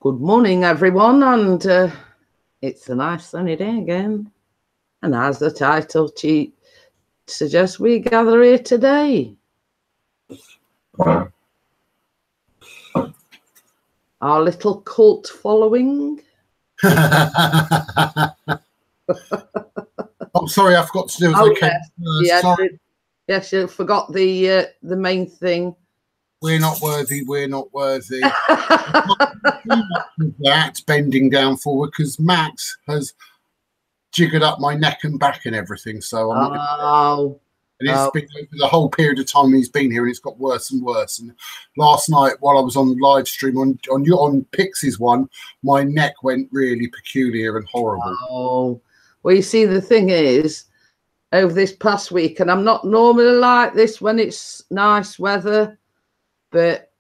Good morning, everyone, and it's a nice sunny day again. And as the title sheet suggests, we gather here today. Our little cult following. I'm sorry, I forgot to do Yes, you forgot the main thing. We're not worthy. We're not worthy. That bending down forward because Max has jiggered up my neck and back and everything. So I'm not. And it's been over the whole period of time he's been here, and it's got worse and worse. And last night, while I was on the live stream on Pixie's one, my neck went really peculiar and horrible. Oh, well, you see, the thing is, over this past week, and I'm not normally like this when it's nice weather, but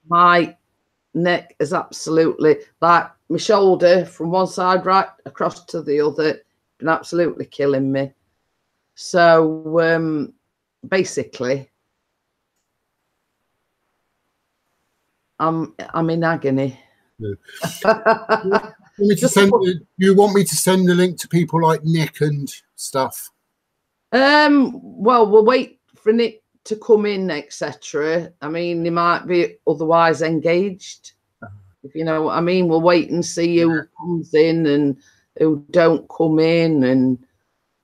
my neck is absolutely, like my shoulder from one side right across to the other, been absolutely killing me. So basically, I'm in agony. Yeah. You want me to send the link to people like Nick and stuff? Well, we'll wait for Nick to come in, etc. I mean, he might be otherwise engaged, if you know what I mean. We'll wait and see who comes in and who don't come in and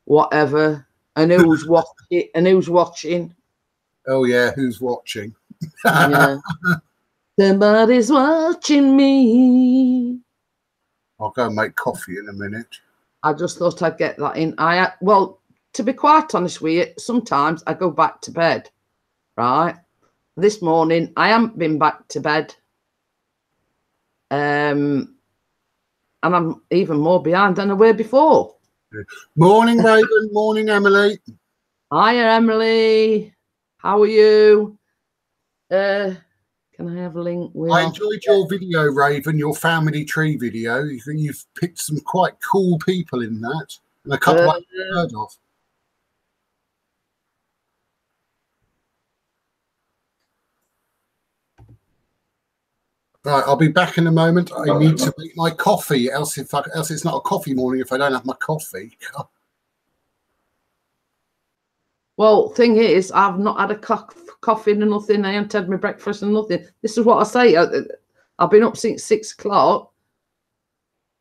whatever, and who's watching. Oh yeah, who's watching? Yeah. Somebody's watching me. I'll go and make coffee in a minute. I just thought I'd get that in. Well, to be quite honest with you, sometimes I go back to bed, right? This morning, I haven't been back to bed. And I'm even more behind than I were before. Morning, Raven. Morning, Emily. Hiya, Emily. How are you? Can I have a link? I enjoyed your video, Raven, your family tree video. You've picked some quite cool people in that, and a couple I've heard of. Right, I'll be back in a moment. I need to make my coffee, else it's not a coffee morning if I don't have my coffee. Well, thing is, I've not had a coffee and nothing. I haven't had my breakfast and nothing. This is what I say. I've been up since 6 o'clock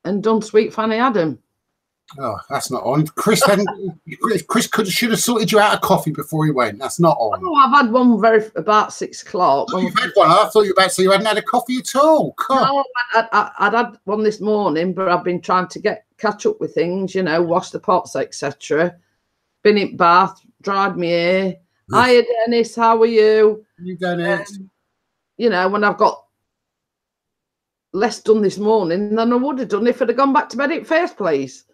and done Sweet Fanny Adam. Oh, that's not on. Chris should have sorted you out a coffee before he went. That's not on. Oh, I've had one about 6 o'clock. Oh, you've had one. I thought you were about to say you hadn't had a coffee at all. No, I'd had one this morning, but I've been trying to catch up with things, you know, wash the pots, etc. Been in bath, dried my hair. Hiya, Dennis. How are you? You, Dennis. You know, when I've got less done this morning than I would have done if I'd have gone back to bed in the first place.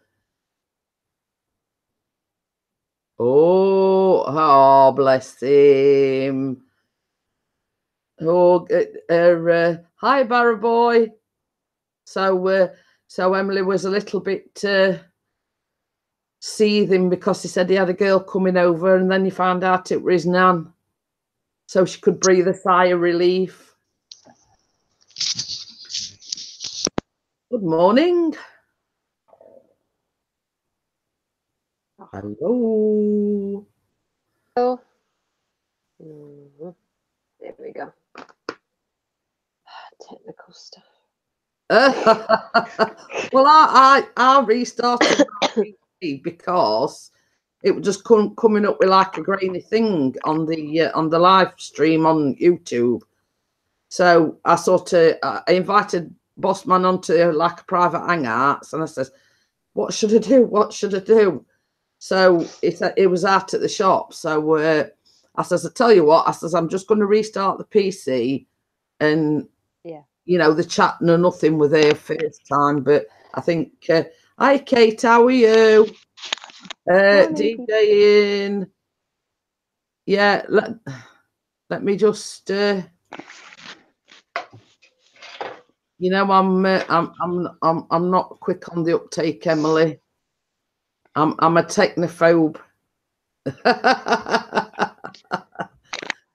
Oh, bless him. Oh, hi, Barra boy. So Emily was a little bit seething because he said he had a girl coming over, and then he found out it was his nan, so she could breathe a sigh of relief. Good morning. Hello. Hello. There we go. Technical stuff. Well, I restarted because it was just coming up with like a grainy thing on the live stream on YouTube. So I I invited Bossman onto like a private hangouts, and I says, "What should I do? What should I do?" So it was out at the shop. So I says, "I tell you what," I says, "I'm just going to restart the PC, and you know, the chat no nothing with there first time." But I think, hi Kate, how are you? DJing. Yeah, let me just. You know, I'm not quick on the uptake, Emily. I'm a technophobe.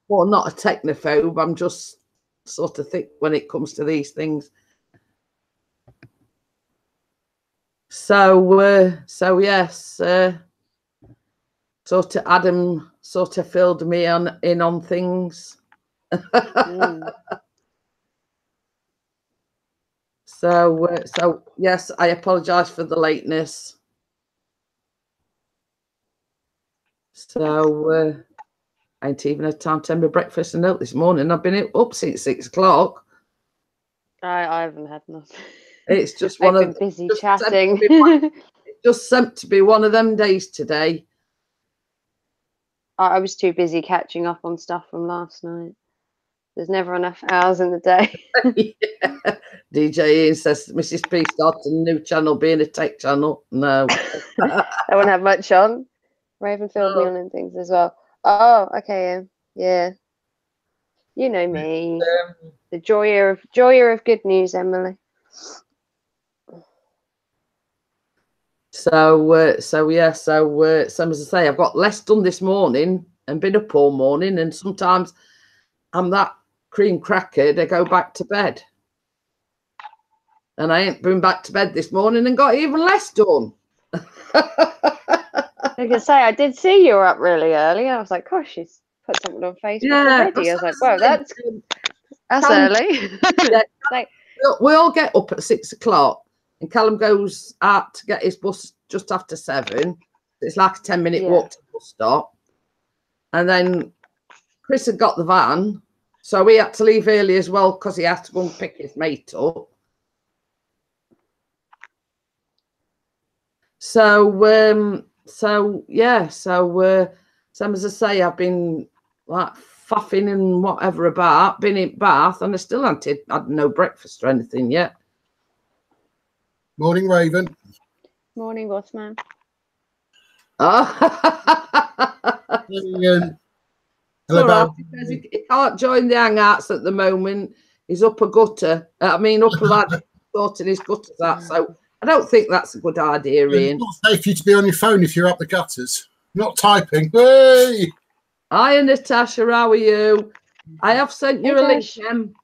Well, not a technophobe. I'm just sort of thick when it comes to these things. So yes, sort of Adam sort of filled me in on things. So yes, I apologise for the lateness. So I ain't even had time to have my breakfast and milk this morning. I've been up since 6 o'clock. I haven't had enough. It's just one I've of been busy chatting. It just seemed to be one of them days today. I was too busy catching up on stuff from last night. There's never enough hours in the day. Yeah. DJ Ian says Mrs. P started a new channel, being a tech channel. No. I won't have much on. Raven filled me on and things as well. Oh, okay, yeah. You know me. The joyer of good news, Emily. So as I say, I've got less done this morning and been up all morning, and sometimes I'm that cream crackered, I go back to bed. And I ain't been back to bed this morning and got even less done. I can say I did see you were up really early. I was like, gosh, she's put something on Facebook already. I was like, wow, that's early. Yeah, like, we all get up at 6 o'clock, and Callum goes out to get his bus just after 7. It's like a 10-minute walk to the bus stop. And then Chris had got the van, so we had to leave early as well because he had to go and pick his mate up. So as I say, I've been like faffing and whatever about, been in Bath, and I still haven't had no breakfast or anything yet. Morning, Raven. morning, boss man. Hello, he can't join the hangouts at the moment. He's up a gutter. Up a lad sorting his gutters out. So I don't think that's a good idea, Ian. It's not safe for you to be on your phone if you're up the gutters. Not typing. Hey! Hi, Natasha. How are you? I have sent you a link, Em.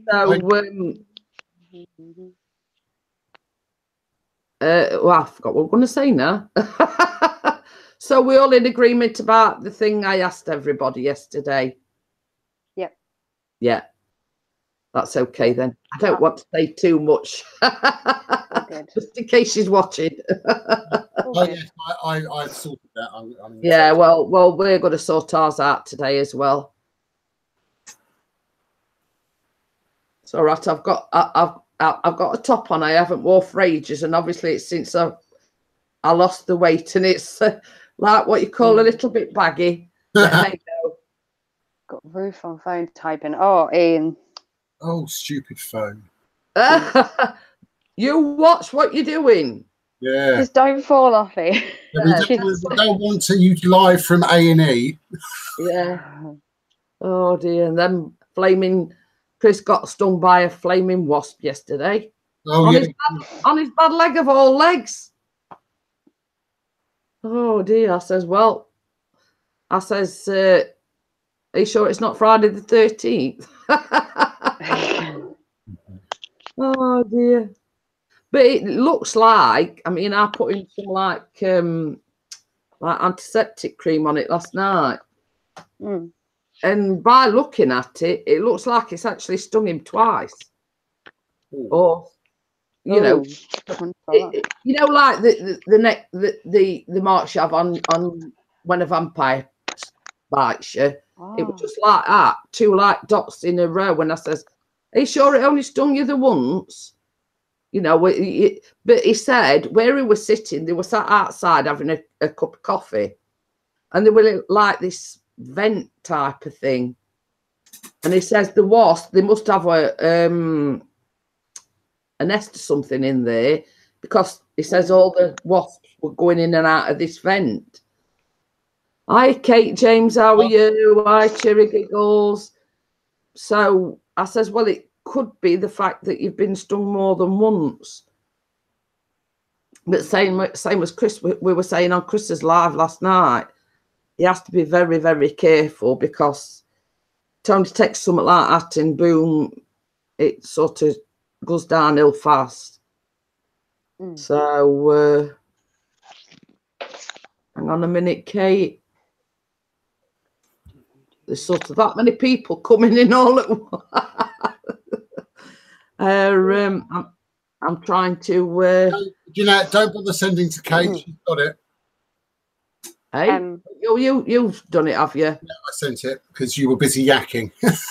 So, I forgot what we're going to say now. So we're all in agreement about the thing I asked everybody yesterday. Yep. Yeah. That's okay then. I don't want to say too much. Just in case she's watching. Yes, I've sorted that. Yeah, well, we're going to sort ours out today as well. It's all right. I've got a top on. I haven't worn for ages, and obviously it's since I lost the weight, and it's like what you call a little bit baggy. Got Ruth on phone typing. Oh, Ian. Oh, stupid phone. You watch what you're doing. Yeah. Just don't fall off it. Yeah, we don't want to use live from A&E. Yeah. Oh dear. And then flaming Chris got stung by a flaming wasp yesterday. Oh, on his bad leg of all legs. Oh dear. I says, are you sure it's not Friday the 13th? Oh dear. But it looks like, I put in some like antiseptic cream on it last night. And by looking at it, it looks like it's actually stung him twice. Or like the marks you have on when a vampire bites you. It was just like that, 2 like dots in a row. And I says, are you sure it only stung you the once? But he said where he was sitting, they were sat outside having a cup of coffee, and they were like this vent type of thing. And he says the wasp, they must have a nest or something in there, because he says all the wasps were going in and out of this vent. Hi, Kate James, how are you? Hi, Cherry Giggles. So I says, well, it could be the fact that you've been stung more than once. But same as Chris, we were saying on Chris's live last night, he has to be very, very careful, because time to take something like that and boom, it sort of goes downhill fast. So hang on a minute, Kate. There's sort of that many people coming in all at once. I'm trying to. Don't bother sending to Kate. She's got it. Hey, you've done it, have you? Yeah, I sent it because you were busy yakking. That's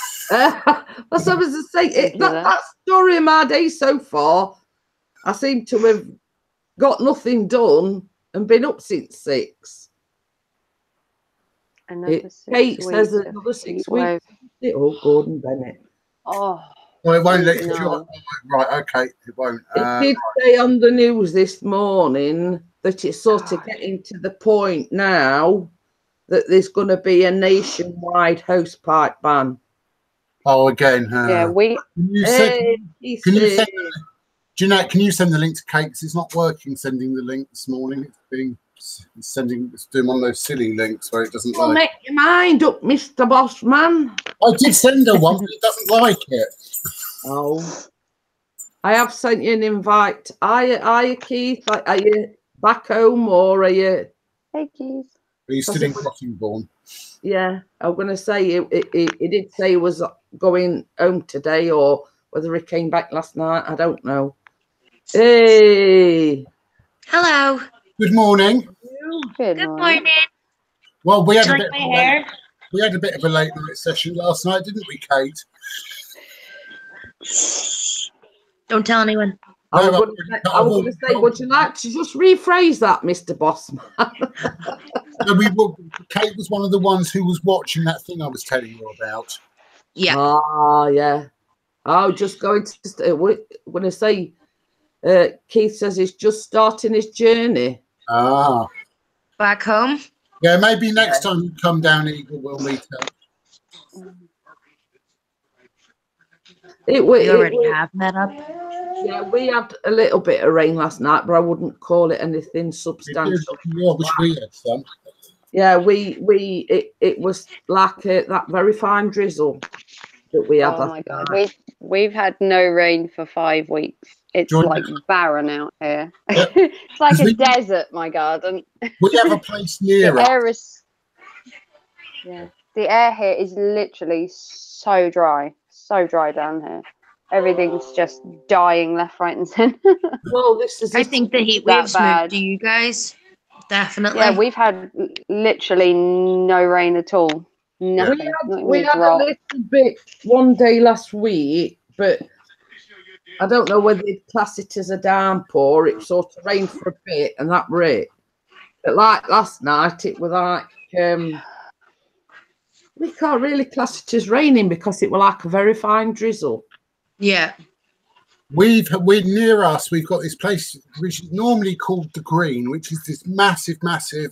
what I was to say. That story of my day so far, I seem to have got nothing done and been up since 6. Kate says another 6 weeks. Oh, Gordon Bennett. Oh. Well, it won't let you join. Right, okay, it won't. It did say on the news this morning that it's sort of getting to the point now that there's going to be a nationwide hosepipe ban. Oh, again. Yeah, Can you send Jeanette, can you send the link to Kate? Because it's not working sending the link this morning. It's doing one of those silly links where it doesn't like. Make your mind up, Mr. Bossman. I did send her one, but it doesn't like it. Oh, I have sent you an invite. Are you, Keith? Are you back home or are you? Hey, Keith. Are you still in Crossingbourne? Yeah, I'm going to say it did say he was going home today, or whether he came back last night. I don't know. Hey. Hello. Good morning. Good morning. Well, we had a bit of a late night session last night, didn't we, Kate? Don't tell anyone. I was going to say, would you like to just rephrase that, Mr. Bossman? Kate was one of the ones who was watching that thing I was telling you about. Yeah. Ah, yeah. I'm just going to. We're going to say. Keith says he's just starting his journey. Ah. Back home? Yeah, maybe next time you come down, Eagle, we'll meet up. We already have met up. Yeah, we had a little bit of rain last night, but I wouldn't call it anything substantial. Yeah, I wish we had some. Yeah, it was like that very fine drizzle that we had. Oh my God, we've had no rain for 5 weeks. It's like barren out here. It's like a desert, my garden. We have a place near us. The air here is literally so dry down here. Everything's just dying left, right, and centre. Well, I think the heat waves moved to you guys. Definitely. Yeah, we've had literally no rain at all. Nothing. We had a little bit one day last week, but I don't know whether you'd class it as a downpour. It sort of rained for a bit and that were it. But like last night, it was like we can't really class it as raining because it was like a very fine drizzle. Yeah. We're near us. We've got this place which is normally called the Green, which is this massive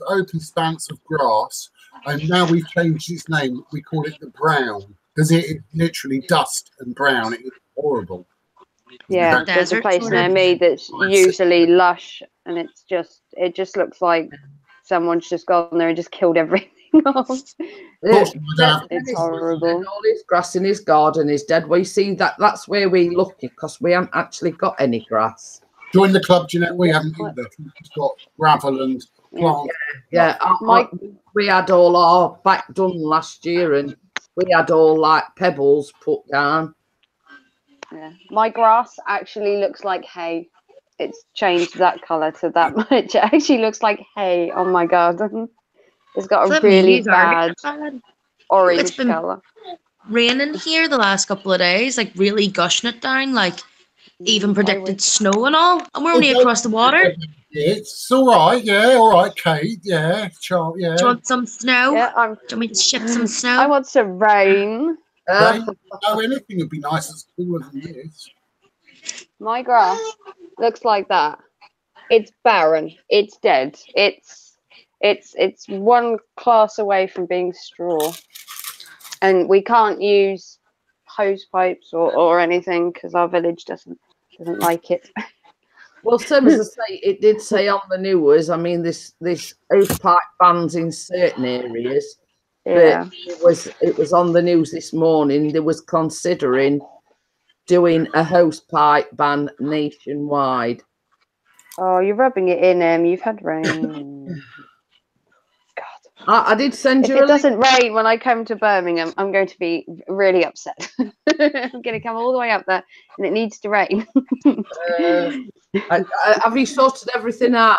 open expanse of grass. And now we've changed its name. We call it the Brown because it is literally dust and brown. It is horrible. Yeah, there's a place near me that's usually lush, and it just looks like someone's just gone there and just killed everything off. It's horrible. All his grass in his garden is dead. We see that's where we're lucky because we haven't actually got any grass. Join the club, Jeanette. We haven't either. We've just got gravel and plant. Yeah. We had all our back done last year, and we had all like pebbles put down. Yeah, my grass actually looks like hay. It's changed that colour to that much. It actually looks like hay on my garden. It's got a really bad orange colour. Raining here the last couple of days, like really gushing it down, like even predicted snow and all. And we're only across the water. It's all right, yeah, all right, Kate, yeah, yeah. Do you want some snow? Yeah, do you want me to ship some snow? I want some rain. Anything would be nice as cooler than this. My grass looks like that. It's barren. It's dead. It's one class away from being straw, and we can't use hose pipes or anything because our village doesn't like it. Well, so as I say, it did say on the news. I mean, this hose pipe bans in certain areas. Yeah. But it was on the news this morning. They was considering doing a hosepipe ban nationwide. Oh, you're rubbing it in, You've had rain. God. I did send if you it a link. doesn't rain when I come to Birmingham, I'm going to be really upset. I'm going to come all the way up there and it needs to rain. Have you sorted everything out?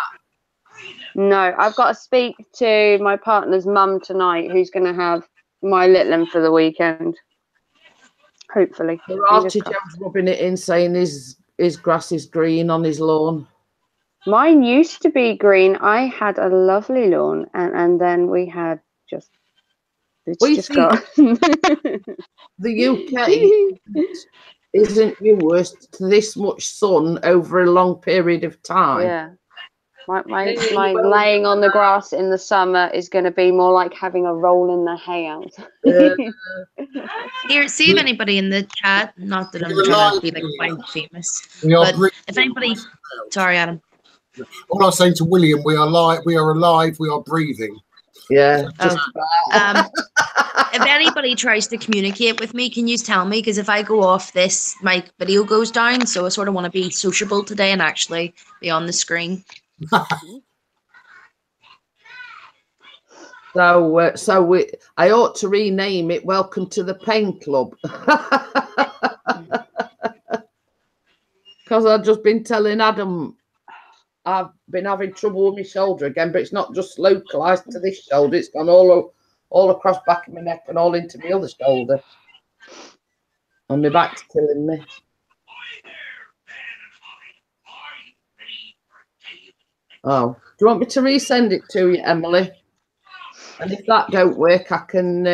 No, I've got to speak to my partner's mum tonight, who's going to have my little one for the weekend. Hopefully. Archie Jones rubbing it in, saying his grass is green on his lawn. Mine used to be green. I had a lovely lawn, and then we had just... It's just got... The UK isn't used to this much sun over a long period of time. Yeah. My laying on the grass in the summer is going to be more like having a roll in the hay out. Here, see if anybody in the chat, not that I'm trying to be like quite famous, but if anybody, sorry, Adam. All I was saying to William, we are alive, we are breathing. Yeah. If anybody tries to communicate with me, can you tell me? Because if I go off this, my video goes down. So I sort of want to be sociable today and actually be on the screen. I ought to rename it "Welcome to the Pain Club" because I've just been telling Adam I've been having trouble with my shoulder again, but it's not just localized to this shoulder; it's gone all across back of my neck and all into my other shoulder, and my back's killing me. Oh, do you want me to resend it to you, Emily? And if that don't work, I can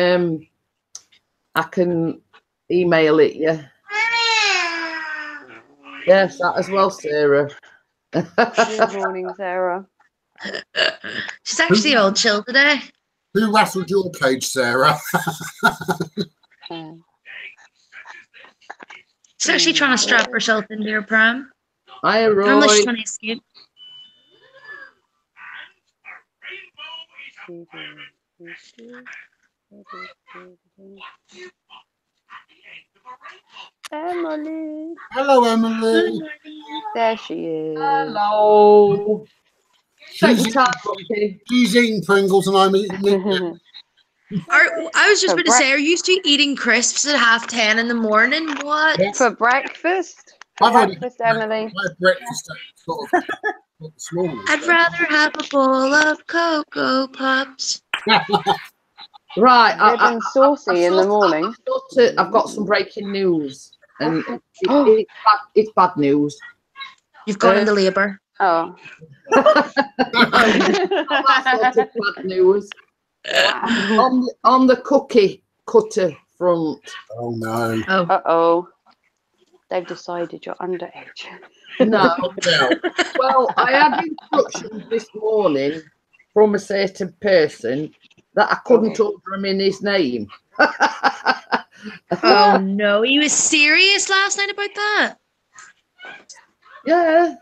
email it you. Yes, that as well, Sarah. Good morning, Sarah. She's actually all chill today. Who rattled your cage, Sarah? She's actually trying to strap herself into her pram. Hi, Roy. Unless she's trying to escape. Emily. Hello, Emily. There she is. Hello. She's eating Pringles and I'm eating I was just going to say, are you used to eating crisps at 10:30 in the morning? What? Yes. For breakfast? Breakfast, Emily. I had breakfast sort of this morning. I'd rather have a bowl of Cocoa Pops. Right. I've saucy in the morning. I've got some breaking news. And it's bad news. You've gone into labour. Oh. That's bad news. On the cookie cutter front. Oh no. Oh. Uh-oh. They've decided you're underage. No. Well, I had instructions this morning from a certain person that I couldn't order him in his name. Oh no, he was serious last night about that? Yeah.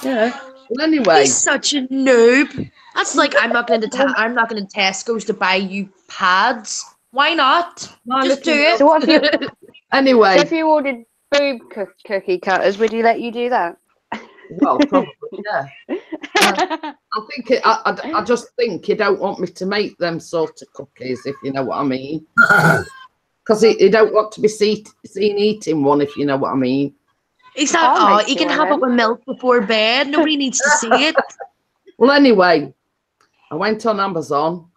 Well, anyway. He's such a noob. That's like I'm not going to Tesco's to buy you pads. Why not? Just do it. So what if you anyway. if you ordered boob cookie cutters, would you let you do that? Well, probably, yeah. I just think you don't want me to make them sort of cookies, if you know what I mean. Because he don't want to be seen eating one, if you know what I mean. Exactly. You can have it with milk before bed. Nobody needs to see it. Well, anyway, I went on Amazon.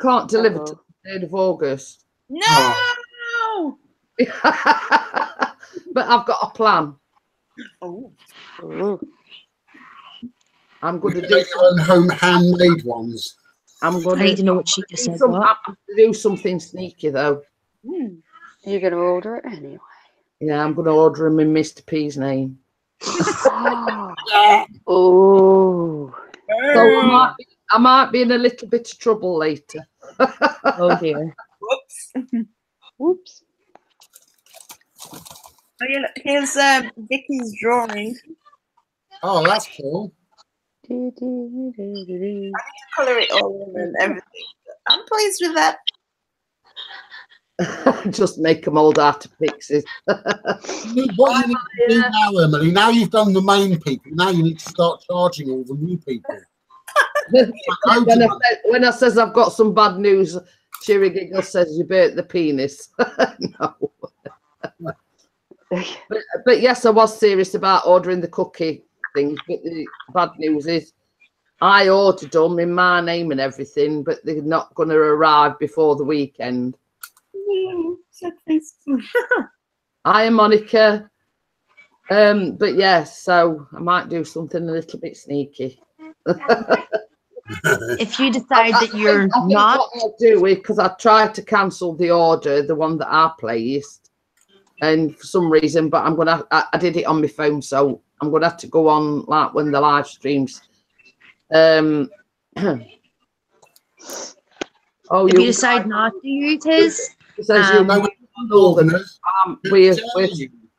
Can't deliver till the 3rd of August. No! But I've got a plan. Oh. I'm going to do home handmade ones. I'm going I need to know what she just said. I have to do something sneaky though. You're going to order it anyway. Yeah, I'm going to order him in Mr. P's name. Oh. So I might be in a little bit of trouble later. Oh dear. Whoops. Oh, yeah, here's Vicky's drawing. Oh, that's cool. I need to colour it all in and everything. I'm pleased with that. Just make them old art pixies. What you need to do now, Emily, now you've done the main people, now you need to start charging all the new people. when I says I've got some bad news, Cheery Giggle says you burnt the penis. No. But yes, I was serious about ordering the cookie things. But the bad news is I ordered them in my name and everything, but they're not going to arrive before the weekend. Hi, Monica. But yes, so I might do something a little bit sneaky. If you decide that you're not, what I'll do is because I tried to cancel the order, the one that I placed, and for some reason, but I did it on my phone, so I'm gonna have to go on like when the live streams. Oh, if you decide not to use his, Northerners.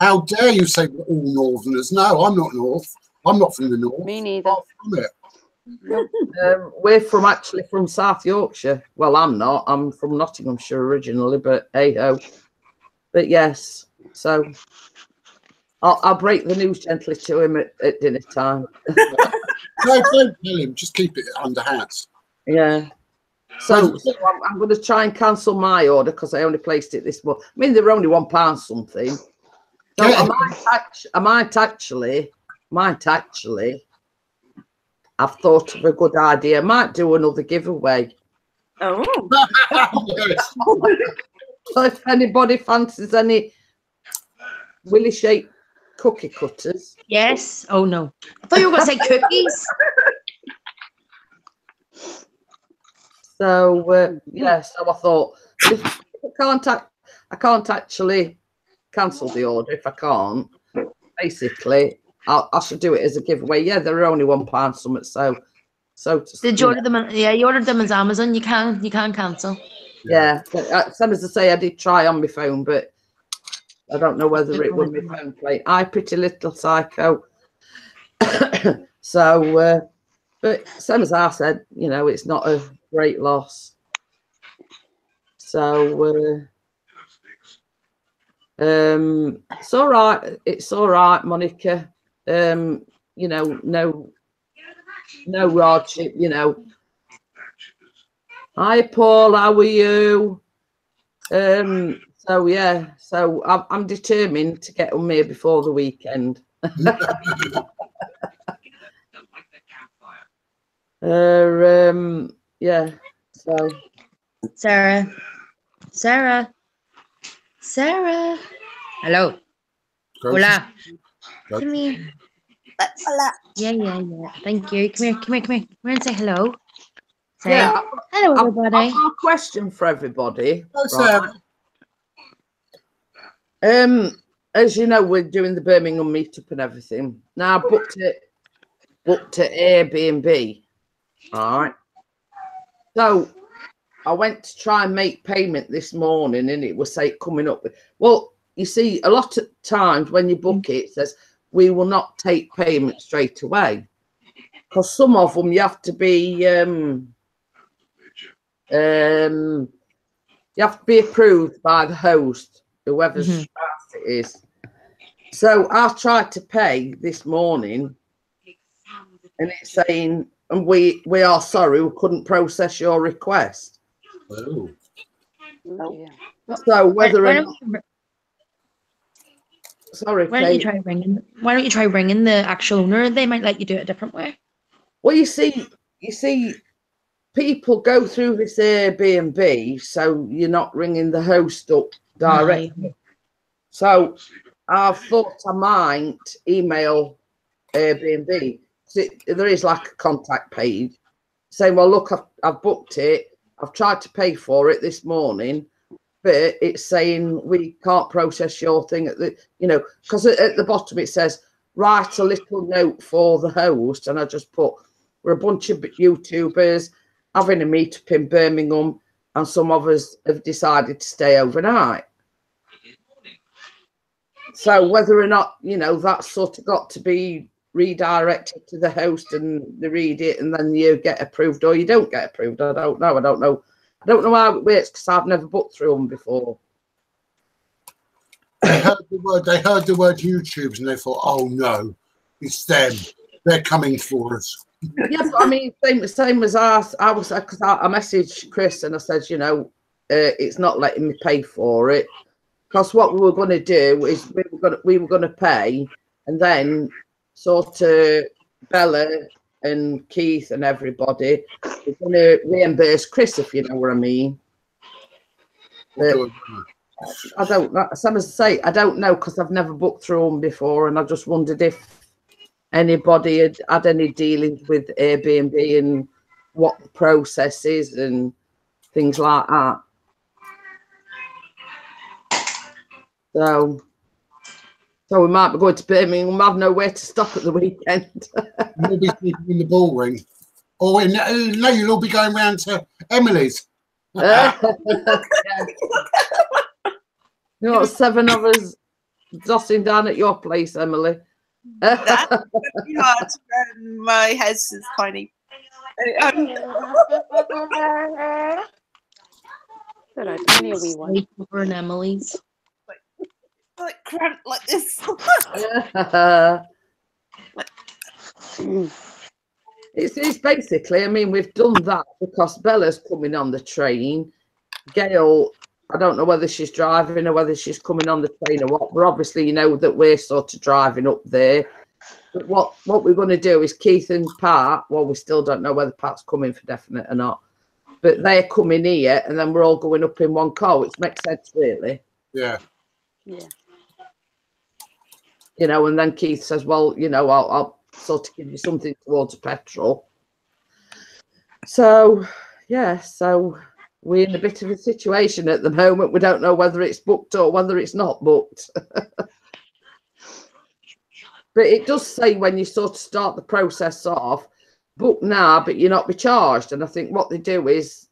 How dare you say we're all Northerners? No, I'm not North. I'm not from the North. Me neither. We're actually from South Yorkshire. Well, I'm not. I'm from Nottinghamshire originally, but hey ho. But yes, so I'll break the news gently to him at dinner time. No, don't tell him. Just keep it under hats. Yeah. So I'm going to try and cancel my order because I only placed it this month. I mean, they're only £1 something. So I might actually. I've thought of a good idea. I might do another giveaway. Oh. So if anybody fancies any willy shaped cookie cutters. Yes. Oh no. I thought you were going to say cookies. So yeah, so I thought if I can't actually cancel the order if I can't. Basically, I should do it as a giveaway. Yeah, they're only £1 something. So did you order them? Yeah, you ordered them as Amazon. You can cancel. Yeah, same as I say, I did try on my phone, but I don't know whether it was my phone plate. I pretty little psycho. So, but same as I said, you know, it's not a great loss. So, it's all right. It's all right, Monica. You know, no hardship. You know. Hi, Paul. How are you? So yeah. So I'm determined to get them here before the weekend. Yeah. So. Sarah. Hello. Hola. Come here. Hola. Yeah. Thank you. Come here. Come here and say hello. Say Yeah. hello, everybody. I've got a question for everybody. Right. As you know, we're doing the Birmingham meetup and everything. Now I booked at Airbnb. All right. So I went to try and make payment this morning, and it was coming up with. Well, you see, a lot of times when you book it says we will not take payment straight away, because some of them you have to be approved by the host, whoever's house it is. So I tried to pay this morning, and it's saying, and we are sorry, we couldn't process your request. Oh. No. So whether or not, sorry, why don't you try ringing the actual owner? They might let you do it a different way. Well, you see, people go through this Airbnb, so you're not ringing the host up directly. No. So I thought I might email Airbnb. There is like a contact page saying, well, look, I've booked it. I've tried to pay for it this morning, but it's saying we can't process your thing at the, you know, because at the bottom it says, write a little note for the host. And I just put, we're a bunch of YouTubers having a meetup in Birmingham, and some of us have decided to stay overnight. So whether or not, you know, that's sort of got to be redirected to the host and they read it and then you get approved or you don't get approved. I don't know. I don't know how it works because I've never booked through them before. They heard the word YouTubes and they thought, oh no, it's them. They're coming for us. Yeah, but I mean, same as I was, because I messaged Chris and I said, you know, it's not letting me pay for it. Because what we were going to do is we were going to pay, and then sort of Bella and Keith and everybody were going to reimburse Chris, if you know what I mean. But I don't know. Some as I say, I don't know because I've never booked through them before, and I just wondered if anybody had any dealings with Airbnb and what the process is and things like that. So we might be going to Birmingham. We'll have nowhere to stop at the weekend. You'll be sleeping in the ball ring. Or no, you'll all be going round to Emily's. Yeah. You know, 7 of us dossing down at your place, Emily. That's gonna be hard when my house is tiny. But I only a wee one. Sleep over in Emily's. Like cramped like this. It's basically, I mean, we've done that because Bella's coming on the train. Gail, I don't know whether she's driving or whether she's coming on the train or what. But obviously, you know that we're sort of driving up there. But what we're going to do is Keith and Pat, well, we still don't know whether Pat's coming for definite or not. But they're coming here and then we're all going up in one car, which makes sense, really. Yeah. Yeah. You know, and then Keith says, well, you know, I'll sort of give you something towards petrol. So, yeah, so we're in a bit of a situation at the moment. We don't know whether it's booked or whether it's not booked. But it does say when you sort of start the process off, book now, but you're not be charged. And I think what they do is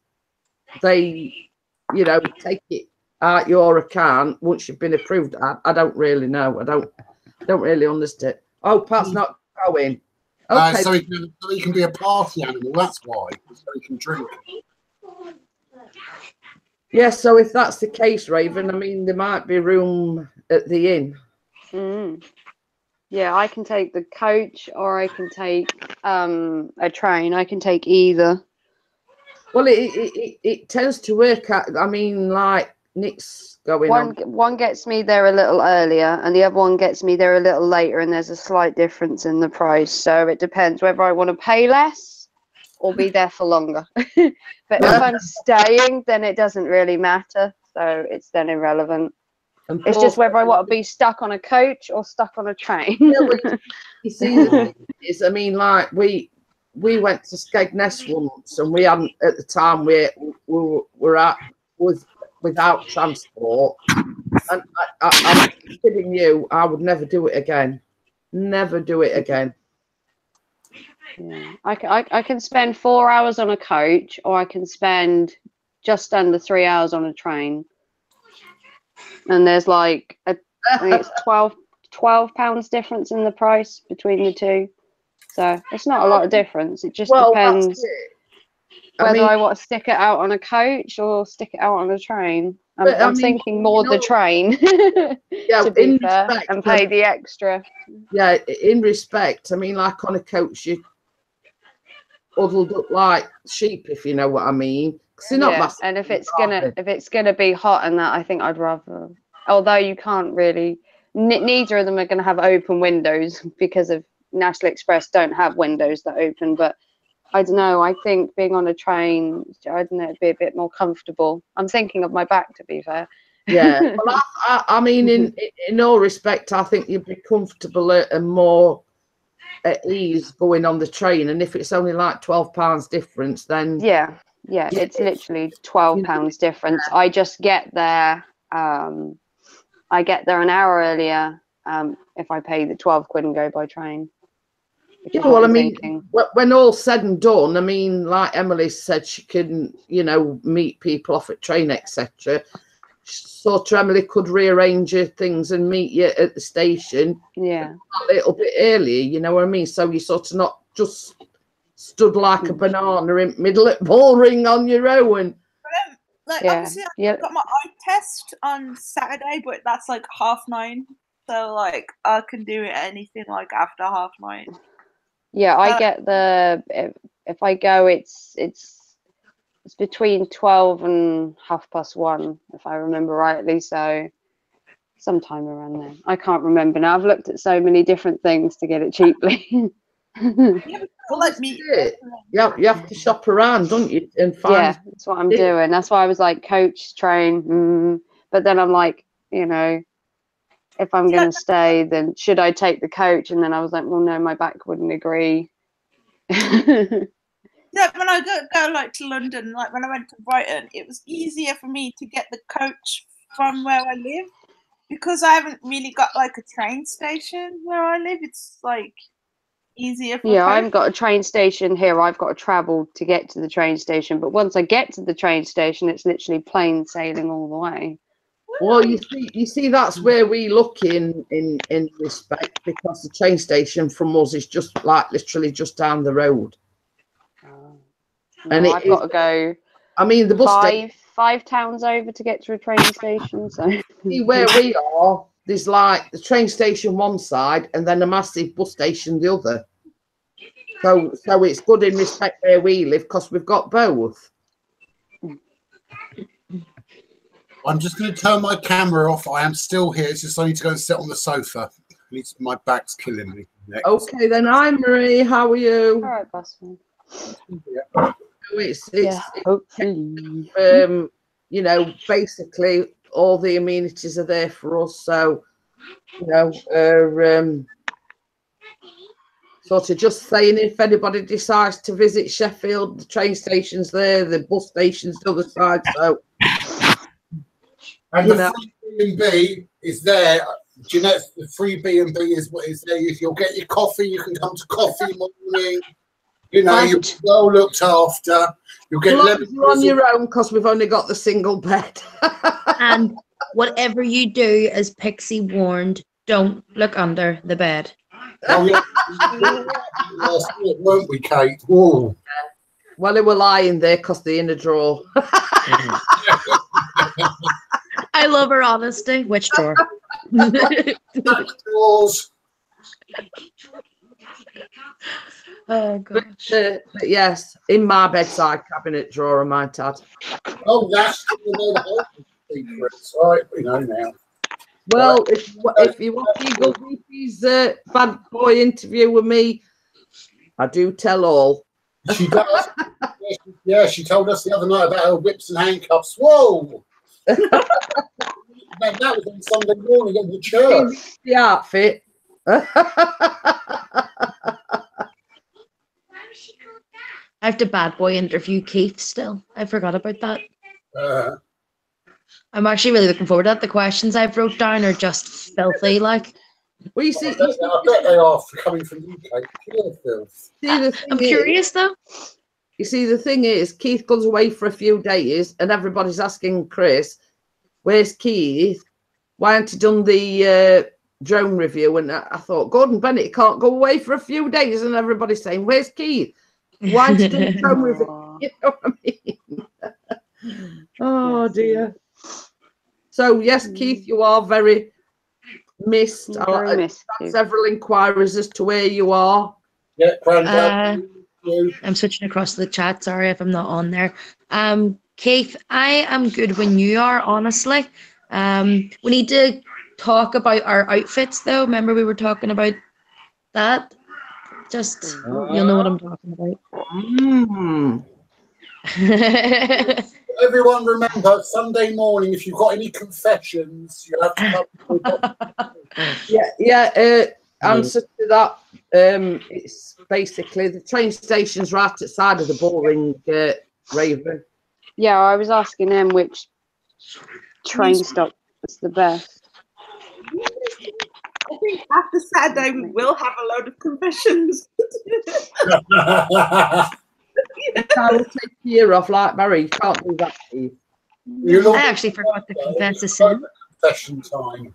they, you know, take it out your account once you've been approved. I don't really know. I don't really understand. Oh, Pat's not going. Okay. So he can be a party animal. That's why. So he can drink. Yeah. So if that's the case, Raven, I mean, there might be room at the inn. Mm. Yeah, I can take the coach or I can take a train. I can take either. Well, it tends to work out. I mean, like Nick's going on. One gets me there a little earlier and the other one gets me there a little later, and there's a slight difference in the price. So it depends whether I want to pay less or be there for longer. But if I'm staying, then it doesn't really matter. So it's then irrelevant. It's just whether I want to be stuck on a coach or stuck on a train. You see, the thing is, I mean, like we went to Skegness once, and we hadn't at the time we were without transport. And I'm kidding you, I would never do it again. Never do it again. Yeah. I can spend 4 hours on a coach, or I can spend just under 3 hours on a train. And there's like I think it's 12 £12 difference in the price between the two. So it's not a lot of difference. It just depends whether I want to stick it out on a coach or stick it out on a train. I'm thinking more the train to be fair, and pay the extra. Yeah, in respect, I mean, like on a coach, you huddled up like sheep, if you know what I mean. Yeah, and if it's gonna be hot and that, I think I'd rather. Although you can't really, neither of them are going to have open windows because of National Express don't have windows that open. But I don't know. I think being on a train, I don't know, it'd be a bit more comfortable. I'm thinking of my back, to be fair. Yeah, well, I mean, in all respect, I think you'd be comfortable and more at ease going on the train. And if it's only like £12 difference, then yeah, it's literally £12 difference. I just get there. I get there an hour earlier if I pay the 12 quid and go by train. Yeah, well, I mean, when all's said and done, I mean, like Emily said, she can, meet people off at train, etc. Sort of Emily could rearrange your things and meet you at the station. Yeah, a little bit earlier, you know what I mean? So you sort of not just stood like a banana in the middle of the ball ring on your own. Like, Yeah, obviously, yeah. I've got my eye test on Saturday, but that's like 9:30. So, like, I can do anything like after 9:30. Yeah, I get the if I go, it's between 12 and 1:30, if I remember rightly. So sometime around there. I can't remember now. I've looked at so many different things to get it cheaply. Yeah, Well, like that's me. it. You have to shop around, don't you, and find. Yeah, that's what I'm doing. That's why I was like, coach, train. But then I'm like, you know, if I'm going to stay, then should I take the coach? And then I was like, well, no, my back wouldn't agree. Yeah, when I go like to London, like when I went to Brighton, it was easier for me to get the coach from where I live because I haven't really got like a train station where I live. It's like easier for Yeah, coach. I've got a train station here. I've got to travel to get to the train station. But once I get to the train station, it's literally plain sailing all the way. Well, you see, that's where we look in respect, because the train station from us is just like literally just down the road. And I've got to go. I mean, the bus station. 5 towns over to get to a train station. So See where we are, there's like the train station one side and then a massive bus station the other. So it's good in respect where we live because we've got both. I'm just going to turn my camera off. I am still here. It's just I need to go and sit on the sofa. My back's killing me. Next. Okay, then. Hi, Marie. How are you? All right, Busman. Yeah. It's hopefully. You know, basically all the amenities are there for us. So, you know, sort of just saying, if anybody decides to visit Sheffield, the train station's there, the bus station's the other side. So, and the free B&B is there. Jeanette, the free B&B is what is there. If you'll get your coffee, you can come to coffee morning. You know, you're well looked after. You'll get you're on your own because we've only got the single bed. And whatever you do, as Pixie warned, don't look under the bed. Oh, yeah. Won't we, Kate? Whoa. Well, they were lying there because they're in a drawer. I love her honesty. Which drawer? Drawers. Oh gosh. But yes, in my bedside cabinet drawer, I might add. Oh, that's the secrets. Right, we know now. Well, if you want Eagle VP's bad boy interview with me, I do tell all. She does. Yeah, she told us the other night about her whips and handcuffs. Whoa! That was on Sunday morning at the church. The outfit. I have to bad boy interview Keith still. I forgot about that. I'm actually really looking forward to that. The questions I've wrote down are just filthy, like. Well, you see, I bet they are coming from you, Kate. I'm curious though. You see, the thing is, Keith goes away for a few days, and everybody's asking Chris, "Where's Keith? Why haven't he done the drone review?" And I thought, Gordon Bennett can't go away for a few days, and everybody's saying, "Where's Keith? Why haven't he done the drone review?" You know what I mean? Oh dear. So yes, Keith, you are very missed. Very missed. Several inquiries as to where you are. Yeah, Grandad. I'm switching across to the chat. Sorry if I'm not on there. Keith, I am good when you are, honestly. We need to talk about our outfits, though. Remember we were talking about that? Just, you'll know what I'm talking about. Everyone remember, Sunday morning, if you've got any confessions, you have to come. Answer to that. It's basically the train station's right at the side of the boring Raven. Yeah, I was asking him which train stop was the best. I think after Saturday we will have a load of confessions. I will take your ear off like Mary. You can't do that, Steve. I actually forgot to confess a sin. Confession time.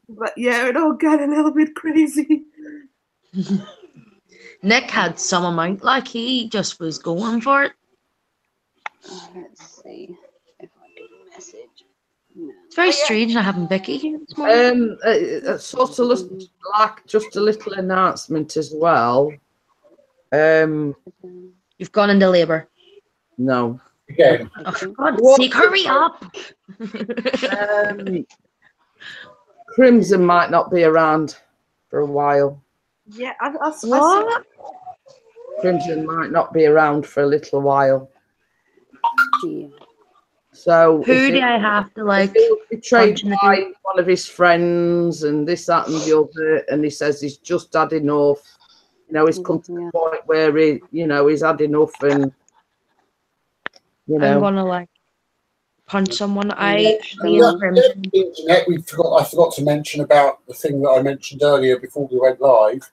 But yeah, it all got a little bit crazy. Nick had some amount, like he just was going for it. Let's see if I get a message. No. It's very strange not having Vicky here this morning. Sort of like just a little announcement as well. You've gone into labour. No. Again. Oh, for God's sake, hurry up! Crimson might not be around for a while. Yeah, What? Crimson might not be around for a little while. Yeah. So Who do I have to like? If he was betrayed punch in the by group? one of his friends and this, that, and the other, and he says he's just had enough. You know, he's come to the point where he, you know, he's had enough, and you know, I'm gonna like punch someone. I forgot to mention about the thing that I mentioned earlier before we went live.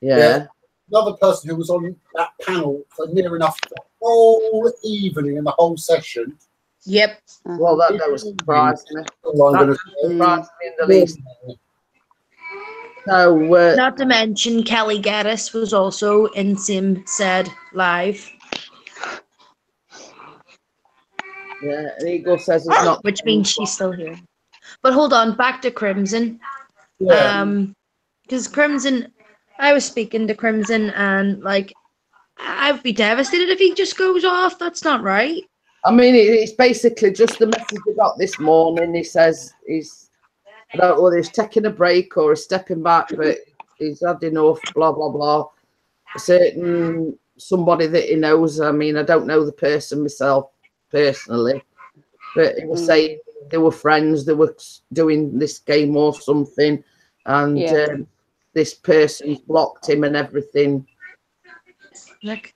yeah. Another person who was on that panel for near enough the whole evening and the whole session. Yep. Well, that don't surprise me. All I'm That gonna doesn't surprise me in the least. So, Not to mention Kelly Geddes was also in Sim Said live, yeah, and Eagle says he's not, which means she's still here. But hold on, back to Crimson. Yeah. Because Crimson, I was speaking to Crimson, and like, I'd be devastated if he just goes off. That's not right. I mean, it's basically just the message we got this morning. He says I don't know whether he's taking a break or he's stepping back, but he's had enough, blah, blah, blah. A certain somebody that he knows, I mean, I don't know the person myself personally, but he was saying they were friends, they were doing this game or something, and this person's blocked him and everything. Nick.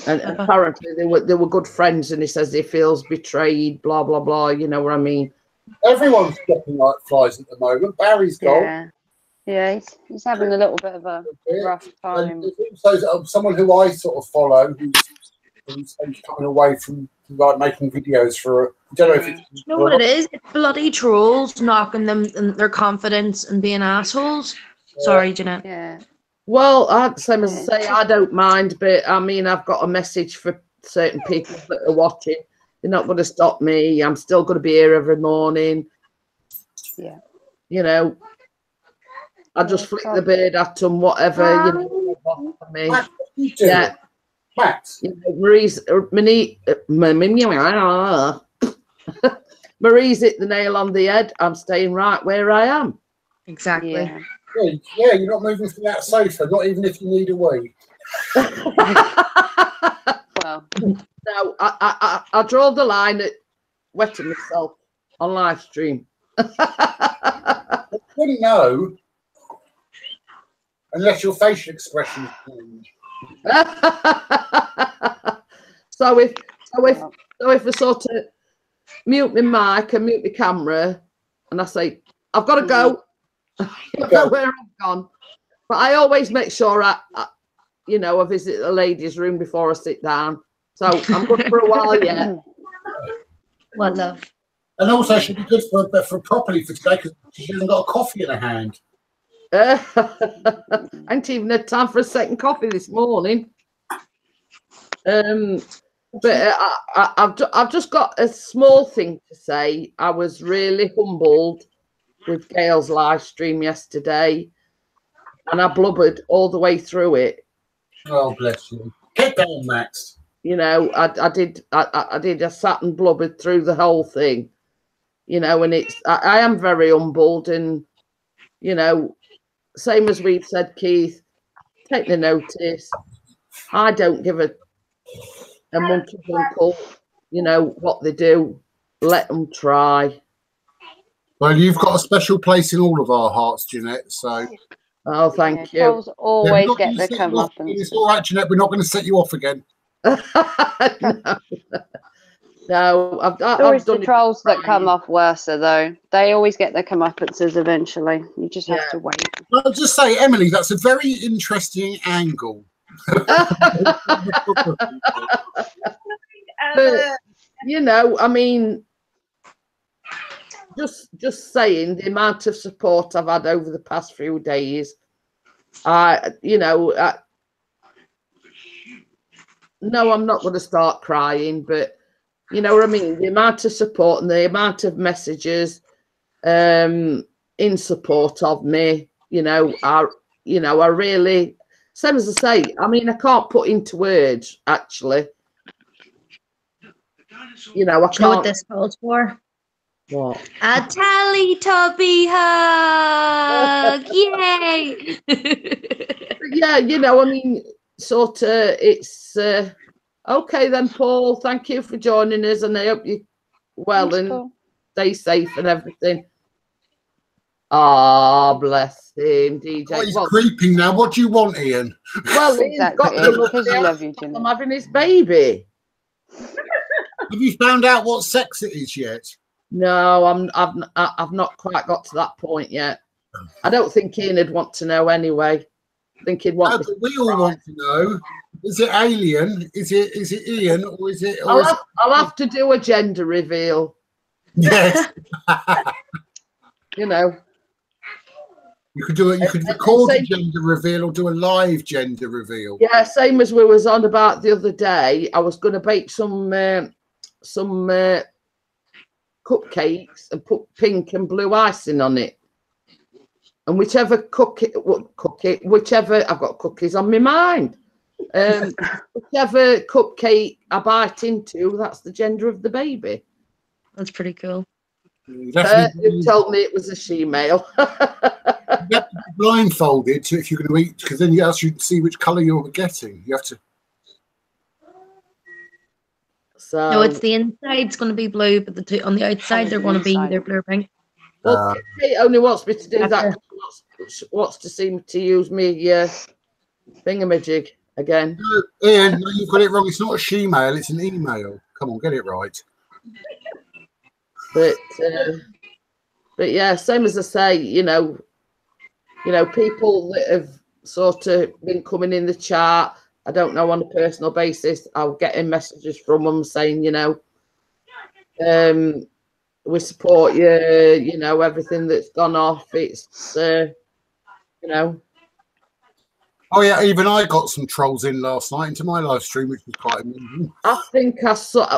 And apparently they were good friends, and he says he feels betrayed, blah, blah, blah, you know what I mean? Everyone's dropping like flies at the moment. Barry's gone. Yeah, he's having a little bit of a rough time. And there's also someone who I sort of follow who's coming away from like making videos for. I don't know if it's. You know what it is? It's bloody trolls knocking them and their confidence and being assholes. Sorry, Jeanette. Yeah. Well, same as I say, I don't mind, but I mean, I've got a message for certain people that are watching. They're not going to stop me. I'm still going to be here every morning. Yeah. You know, I just flick the bird at them, whatever. You know, bother me. Yeah. Max. You know, Marie's hit the nail on the head. I'm staying right where I am. Exactly. Yeah, you're not moving from that sofa, not even if you need a wee. Well, no, I draw the line at wetting myself on live stream. I wouldn't know unless your facial expression change. So if I sort of mute my mic and mute my camera, and I say I've got to go, I know where I've gone, but I always make sure I visit the ladies' room before I sit down. So I'm good for a while yet. Well, love. And also, she'd be good for properly for today because she hasn't got a coffee in her hand. I ain't even had time for a second coffee this morning. But I've just got a small thing to say. I was really humbled with Gail's live stream yesterday, and I blubbered all the way through it. Oh, bless you. Get down, Max. You know, I did. I sat and blubbered through the whole thing. You know, and I am very humbled, and you know, same as we've said, Keith, take the notice. I don't give a monkey's uncle, you know, what they do. Let them try. Well, you've got a special place in all of our hearts, Jeanette. So, oh, thank you. Trolls always get the comeuppance. It's all right, Jeanette. We're not going to set you off again. No, I've always done the trolls that come off worse, though. They always get their comeuppances eventually. You just have to wait. I'll just say, Emily, that's a very interesting angle. But, you know, I mean, just saying the amount of support I've had over the past few days. No, I'm not going to start crying, but you know what I mean? The amount of support and the amount of messages in support of me, I really, same as I say, I mean, I can't put into words, actually. I can't. Do you know what this calls for? What? A Teletubby hug! Yay! Yeah, I mean, sort of, it's okay then, Paul. Thank you for joining us, and I hope you well and cool. Stay safe and everything. Ah, bless him, DJ. Oh, he's creeping now. What do you want, Ian? Well, exactly. Because you love you, Jimmy. I'm having his baby. Have you found out what sex it is yet? No, I've not quite got to that point yet. I don't think Ian would want to know anyway. I think he'd want. No, but we all want to know. Is it alien? Is it Ian, or is it? I'll have to do a gender reveal. Yes. You could do it. You could record a gender reveal or do a live gender reveal. Yeah, same as we was on about the other day. I was going to bake some cupcakes and put pink and blue icing on it. And whichever whichever, I've got cookies on my mind. Whichever cupcake I bite into, that's the gender of the baby. That's pretty cool. You told me it was a she-male. You have to be blindfolded to if you're going to eat, because then you actually see which colour you're getting. You have to. So no, it's the inside's going to be blue, but on the outside they're going to be either blue or pink. Well, Kate only wants me to do that. Wants to seem to use me thingamajig again. No, Ian, no, you've got it wrong. It's not a she-male, it's an email. Come on, get it right. But yeah, same as I say, people that have sort of been coming in the chat, I don't know on a personal basis, I'll get in messages from them saying, we support you, everything that's gone off. It's, Oh yeah, even I got some trolls in last night into my live stream, which was quite amusing. I think I sort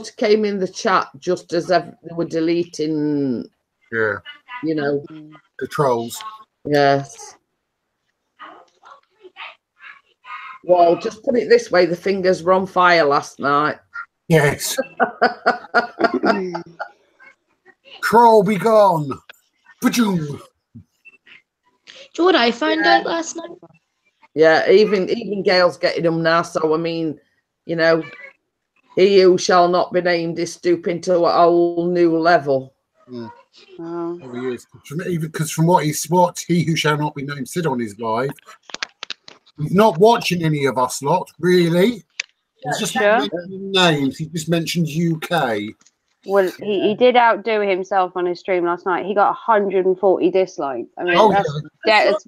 of came in the chat just as they were deleting. Yeah. The trolls. Yes. Well, just put it this way: the fingers were on fire last night. Yes. Troll be gone. Ba-doom. Do you know what I found out last night? Yeah, even Gail's getting them now. So I mean, he who shall not be named is stooping to a whole new level. Mm. Oh, he is. Because from what he who shall not be named said on his live, he's not watching any of us lot, really. He's just mentioning names. He just mentioned UK. Well, he did outdo himself on his stream last night. He got 140 dislikes. I mean, that's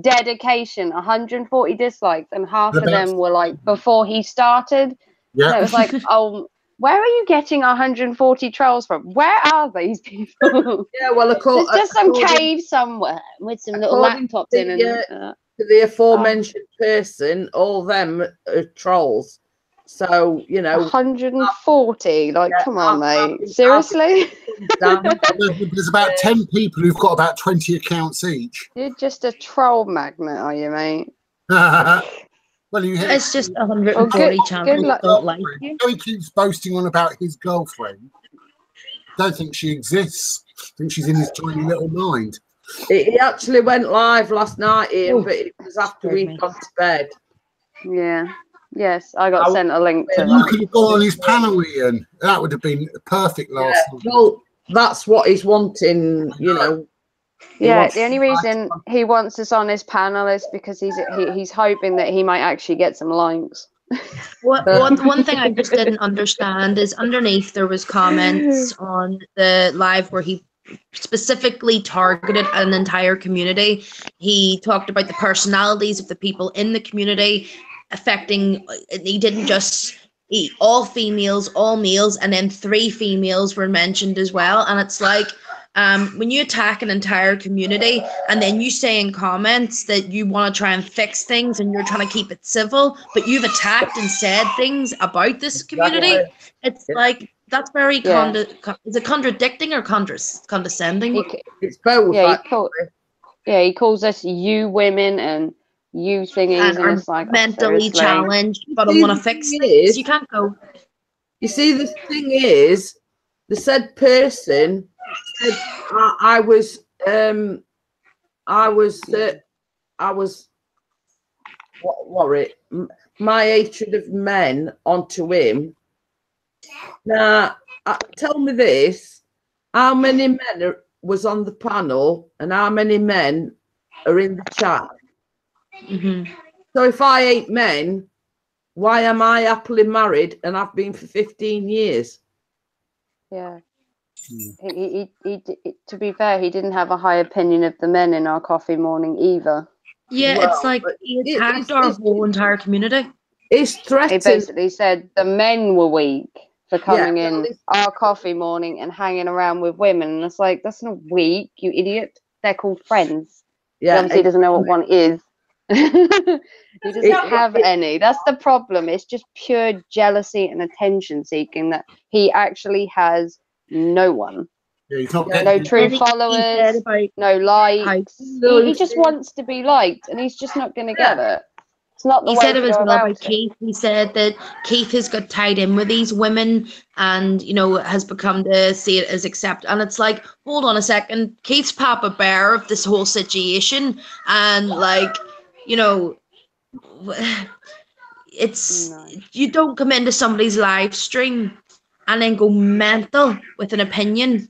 dedication. 140 dislikes, and half of them were like before he started. Yeah, so it was like, oh, where are you getting 140 trolls from? Where are these people? Yeah, well, of course, there's just some cave somewhere with some little laptops in. To the aforementioned person, all them are trolls. So 140. Like, come on, mate. Seriously? There's about 10 people who've got about 20 accounts each. You're just a troll magnet, are you, mate? Well, it's just 140 channels don't like you. He keeps boasting on about his girlfriend. Don't think she exists. I think she's in his tiny little mind. He actually went live last night, Ian, but it was after we'd gone to bed. Yeah. Yes, I got sent a link to that. You could have gone on his panel, Ian. That would have been perfect last night. Well, that's what he's wanting, Yeah, the only reason he wants us on his panel is because he's hoping that he might actually get some likes. One thing I just didn't understand is underneath there was comments on the live where he specifically targeted an entire community. He talked about the personalities of the people in the community affecting. He didn't just eat all females, all males, and then 3 females were mentioned as well. And it's like, when you attack an entire community and then you say in comments that you want to try and fix things and you're trying to keep it civil, but you've attacked and said things about this community, it's like that's very is it contradicting or condescending? It's both. He calls us you women and you thingies, and it's like mentally challenged, but I want to fix things. You can't go. You see, the thing is, the said person said I was my hatred of men onto him. Now, tell me this: how many men was on the panel, and how many men are in the chat? Mm-hmm. So if I hate men, why am I happily married and I've been for 15 years? Yeah. He to be fair, he didn't have a high opinion of the men in our coffee morning either. Yeah, well, it's like he attacked our whole entire community. It's threatened. He basically said the men were weak for coming in our coffee morning and hanging around with women. And it's like, that's not weak, you idiot. They're called friends. Yeah, obviously he doesn't know what one is. He doesn't have any. That's the problem. It's just pure jealousy and attention seeking that he actually has no one. Yeah, he's not no true followers, no likes. He just wants to be liked, and he's just not going to get it. It's not the way said to it was go well about by Keith. He said that Keith has got tied in with these women and, you know, has become to see it as accept. And it's like, hold on a second. Keith's Papa Bear of this whole situation. And, like, you know, it's you don't come into somebody's live stream and then go mental with an opinion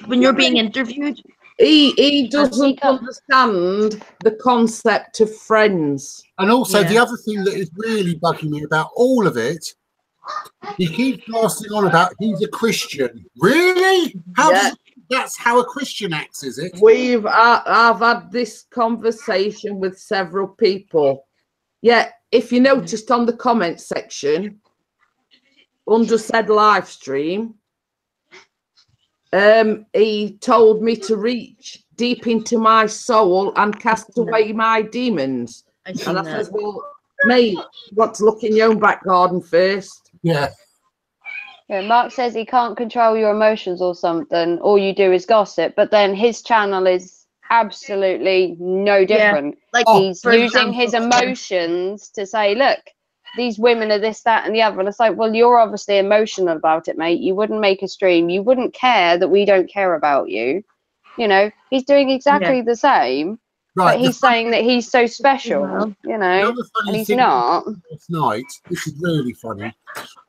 when you're being interviewed. He doesn't understand the concept of friends. And also the other thing that is really bugging me about all of it, he keeps blasting on about he's a Christian. Really? That's how a Christian acts, is it? I've had this conversation with several people. Yeah, if you noticed on the comment section under said live stream, he told me to reach deep into my soul and cast away my demons. And I said, well, mate, you want to look in your own back garden first. Yeah. Yeah, Mark says he can't control your emotions or something. All you do is gossip. But then his channel is absolutely no different. Like he's using his emotions to say, look, these women are this, that, and the other. And it's like, well, you're obviously emotional about it, mate. You wouldn't make a stream. You wouldn't care that we don't care about you. You know, he's doing exactly the same. Right. But he's saying that he's so special, you know, and he's not. Last night, this is really funny,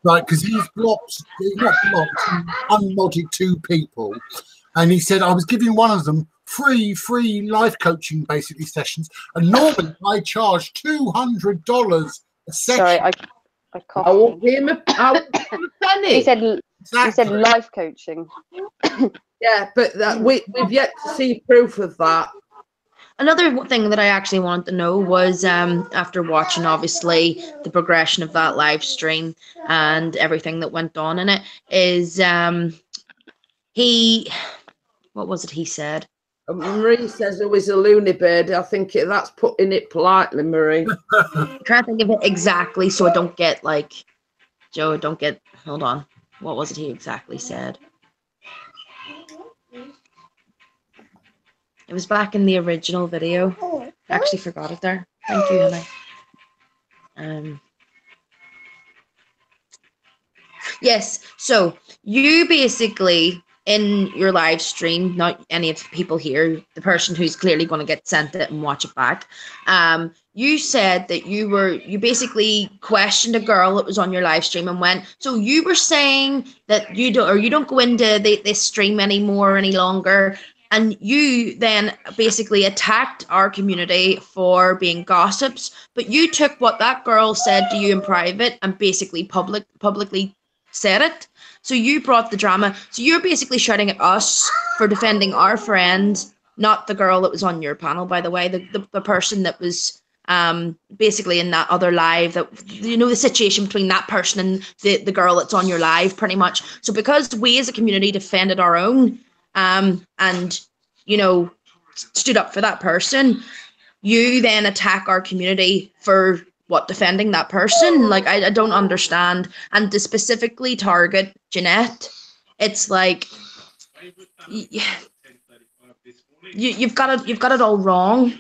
right? Because he's not blocked, unmodded 2 people. And he said, I was giving one of them free life coaching, basically, sessions. And normally I charge $200 a session. Sorry, I coughed. I won't give him a penny. He said life coaching. Yeah, but we've yet to see proof of that. Another thing that I actually wanted to know was after watching, obviously, the progression of that live stream and everything that went on in it, is what was it he said? Marie says it was a loony bird. I think that's putting it politely, Marie. I'm trying to think of it exactly so I don't get like, Joe, hold on. What was it he exactly said? It was back in the original video. I actually forgot it there. Thank you, honey. Yes, so you basically, in your live stream, not any of the people here, the person who's clearly going to get sent it and watch it back, you said that you basically questioned a girl that was on your live stream and went, so you were saying that you don't go into this stream anymore any longer. And you then basically attacked our community for being gossips, but you took what that girl said to you in private and basically publicly said it. So you brought the drama. So you're basically shouting at us for defending our friend, not the girl that was on your panel, by the way, the person that was basically in that other live, that, you know, the situation between that person and the girl that's on your live, pretty much. So because we as a community defended our own, and, you know, stood up for that person, you then attack our community for what, defending that person? Like, I don't understand. And to specifically target Jeanette, it's like, you've got it all wrong.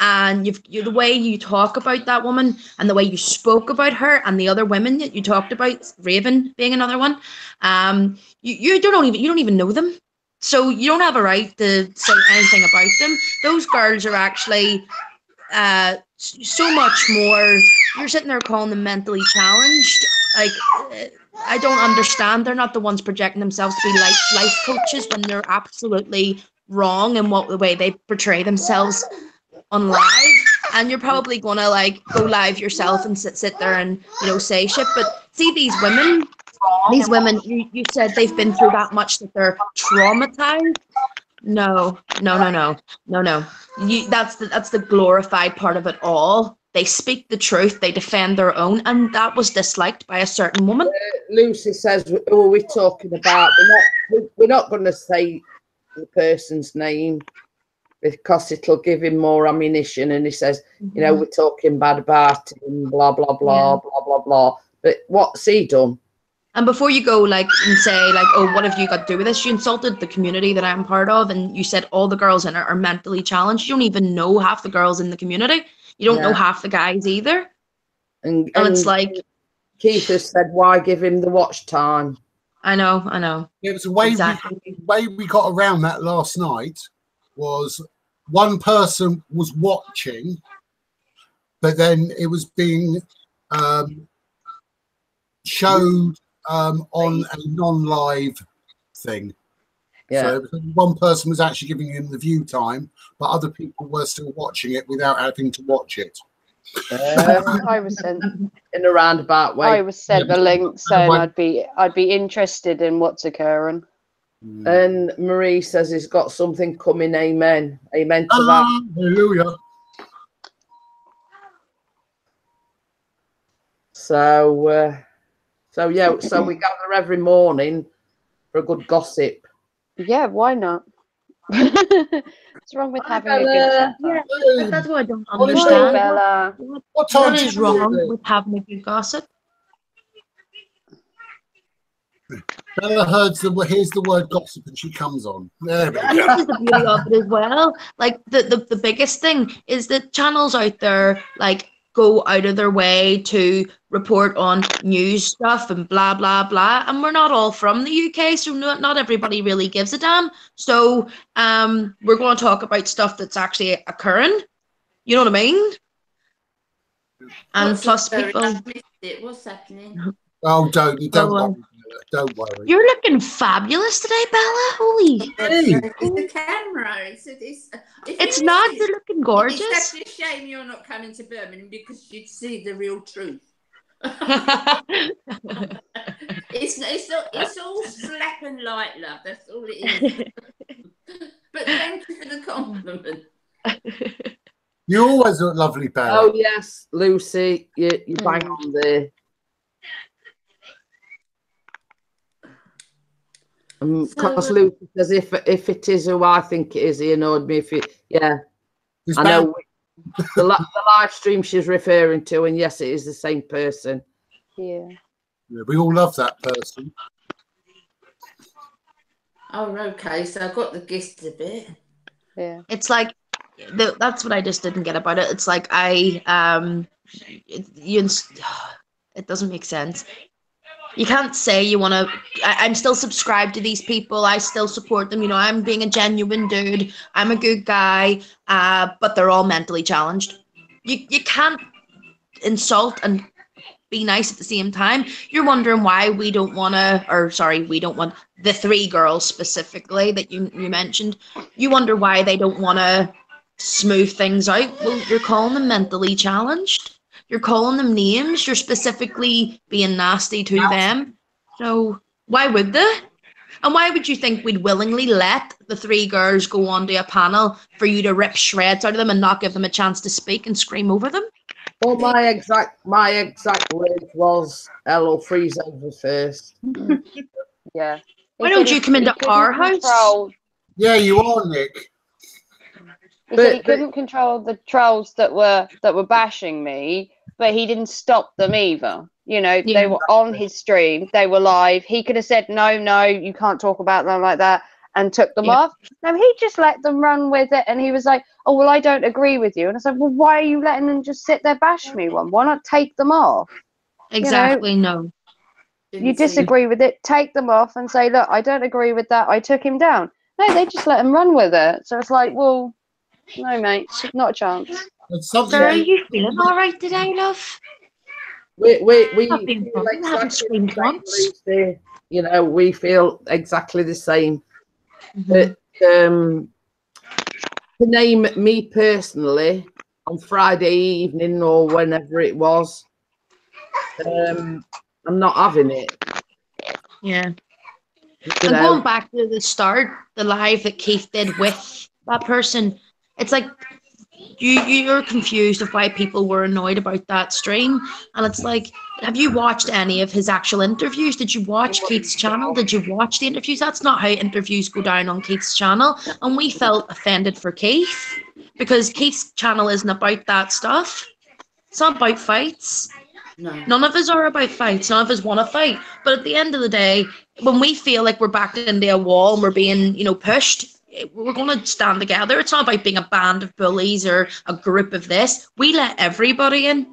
And the way you talk about that woman and the way you spoke about her and the other women that you talked about, Raven being another one, you don't even know them, so you don't have a right to say anything about them. Those girls are actually so much more. You're sitting there calling them mentally challenged. Like, I don't understand. They're not the ones projecting themselves to be life coaches when they're absolutely wrong in the way they portray themselves on live. And you're probably gonna like go live yourself and sit there and, you know, say shit. But see, these women, you said they've been through that much that they're traumatized. No. That's the glorified part of it all. They speak the truth, they defend their own, and that was disliked by a certain woman. Lucy says, who are we talking about? We're not going to say the person's name because it'll give him more ammunition. And he says, you know, we're talking bad about him, blah, blah, blah, blah, blah, blah. But what's he done? And before you go, like, and say, like, oh, what have you got to do with this? You insulted the community that I'm part of, and you said all the girls in it are mentally challenged. You don't even know half the girls in the community. You don't know half the guys either. And it's like... Keith has said, why give him the watch time? I know. It was the way we got around that last night was one person was watching, but then it was being showed on a non-live thing. Yeah. So one person was actually giving him the view time, but other people were still watching it without having to watch it. I was sent in a roundabout way. I was sent the link saying I'd be interested in what's occurring. And Marie says he's got something coming. Amen. Amen to that. Hallelujah. So we gather every morning for a good gossip. Yeah, why not? What's wrong with having a good gossip? Yeah, that's what I don't understand. Bella. What is wrong with having a good gossip? Bella hears the word gossip and she comes on. There we go. This is the beauty of it as well. Like the biggest thing is that channels out there like go out of their way to report on news stuff and blah blah blah, and we're not all from the UK, so not everybody really gives a damn. So we're going to talk about stuff that's actually occurring. You know what I mean? And plus people. What's happening? Oh, don't worry. You're looking fabulous today, Bella. Holy. It's the camera. It's not. You're looking gorgeous. It's such a shame you're not coming to Birmingham because you'd see the real truth. It's all slap and light, love. That's all it is. But thank you for the compliment. You always look lovely, Bella. Oh yes, Lucy, you bang on there. Because Lucy says if it is who I think it is, he annoyed me. I know the live stream she's referring to, and yes, it is the same person. Yeah, we all love that person. Oh, okay. So I got the gist of it. Yeah, it's like that's what I just didn't get about it. It's like it doesn't make sense. You can't say you want to. I'm still subscribed to these people. I still support them. You know, I'm being a genuine dude. I'm a good guy. But they're all mentally challenged. You can't insult and be nice at the same time. You're wondering why we don't want the three girls specifically that you mentioned. You wonder why they don't want to smooth things out. Well, you're calling them mentally challenged. You're calling them names. You're specifically being nasty to them. So why would they? And why would you think we'd willingly let the three girls go onto a panel for you to rip shreds out of them and not give them a chance to speak and scream over them? Well, my exact word was, "Hello, freeze over first." Yeah. Why don't you come into our house? Yeah, you are, Nick. He said he couldn't control the trolls that were bashing me, but he didn't stop them either. You know, they were on his stream, they were live. He could have said, no, you can't talk about them like that, and took them off. No, he just let them run with it, and he was like, oh, well, I don't agree with you. And I said, well, why are you letting them just sit there bash me? Why not take them off? Exactly, you know, no. You disagree with it, take them off and say, look, I don't agree with that, I took him down. No, they just let him run with it. So it's like, well, no, mate, not a chance. Sarah, are you feeling all right today, love? We feel exactly the same, Lucy. You know, we feel exactly the same. But to name me personally on Friday evening or whenever it was, I'm not having it. Yeah. And going back to the start, the live that Keith did with that person, it's like you're confused of why people were annoyed about that stream. And it's like, have you watched any of his actual interviews? Did you watch Keith's channel? Did you watch the interviews? That's not how interviews go down on Keith's channel. And we felt offended for Keith because Keith's channel isn't about that stuff. It's not about fights. No. None of us are about fights. None of us want to fight. But at the end of the day, when we feel like we're backed into a wall and we're being, pushed, we're going to stand together. It's not about being a band of bullies or a group of this. We let everybody in.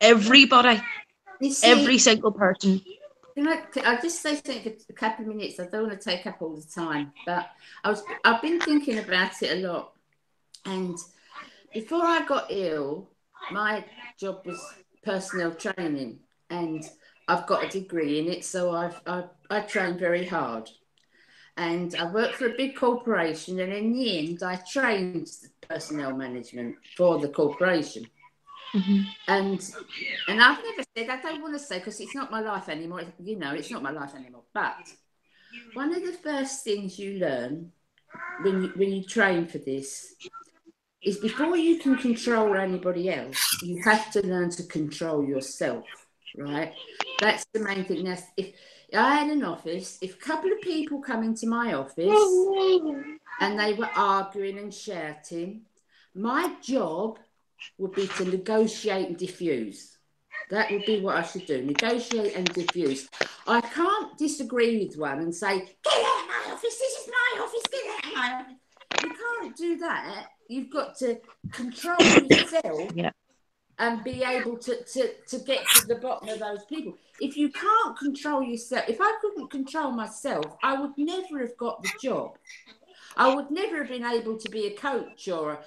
Everybody. You see, every single person. I'll just say something for a couple of minutes. I don't want to take up all the time, but I've been thinking about it a lot. And before I got ill, my job was personnel training, and I've got a degree in it, so I train very hard. And I worked for a big corporation, and in the end, I trained personnel management for the corporation. Mm-hmm. And I've never said, I don't want to say, because it's not my life anymore. It's not my life anymore. But one of the first things you learn when you train for this is before you can control anybody else, you have to learn to control yourself, right? That's the main thing. Now, if I had an office, if a couple of people come into my office and they were arguing and shouting, my job would be to negotiate and diffuse. That would be what I should do, negotiate and diffuse. I can't disagree with one and say, get out of my office, this is my office, get out of my office. You can't do that. You've got to control yourself and be able to get to the bottom of those people. If you can't control yourself, if I couldn't control myself, I would never have got the job. I would never have been able to be a coach or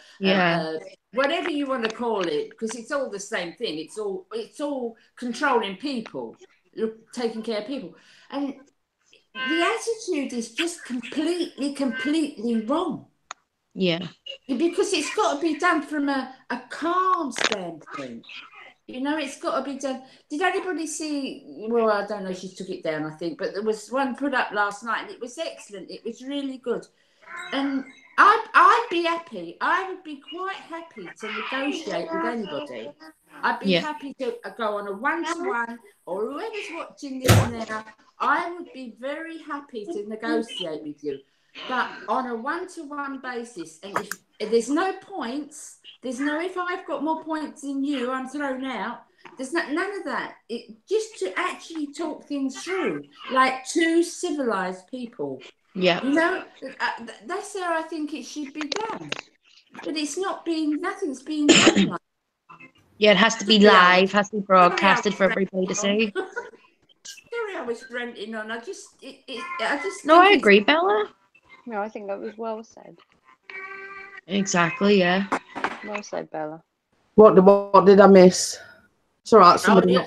whatever you want to call it, because it's all the same thing. It's all controlling people, taking care of people. And the attitude is just completely wrong. Yeah. Because it's got to be done from a calm standpoint. It's got to be done. Did anybody see? Well, I don't know. She took it down, I think. But there was one put up last night, and it was excellent. It was really good. And I'd be happy. I would be quite happy to negotiate with anybody. I'd be happy to go on a one-to-one, or whoever's watching this now. I would be very happy to negotiate with you. But on a one-to-one basis, and if there's no points, there's no if I've got more points than you, I'm thrown out. There's none of that. Just to actually talk things through, like two civilized people. Yeah. That's how I think it should be done. But it's not being, nothing's being done like. Yeah, it has to be live, has to be broadcasted for everybody to see. Sorry, I was ranting on. I just. No, I agree, Bella. No, I think that was well said. Exactly, yeah. Well said, Bella. What did I miss? It's all right. Somebody.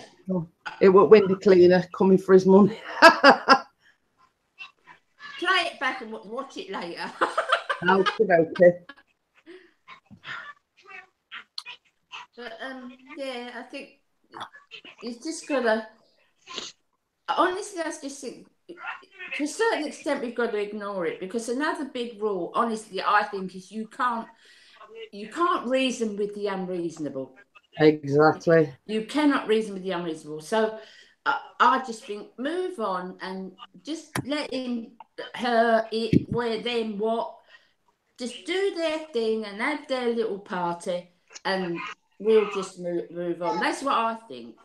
It was Windy Cleaner coming for his money. Play it back and watch it later. Okay. But I think it's just gotta. Honestly, I just think, to a certain extent, we've got to ignore it, because another big rule, honestly, I think, is you can't reason with the unreasonable. Exactly. You cannot reason with the unreasonable. So I just think move on and just letting her, it, where, then, what. just do their thing and have their little party, and we'll just move on. That's what I think.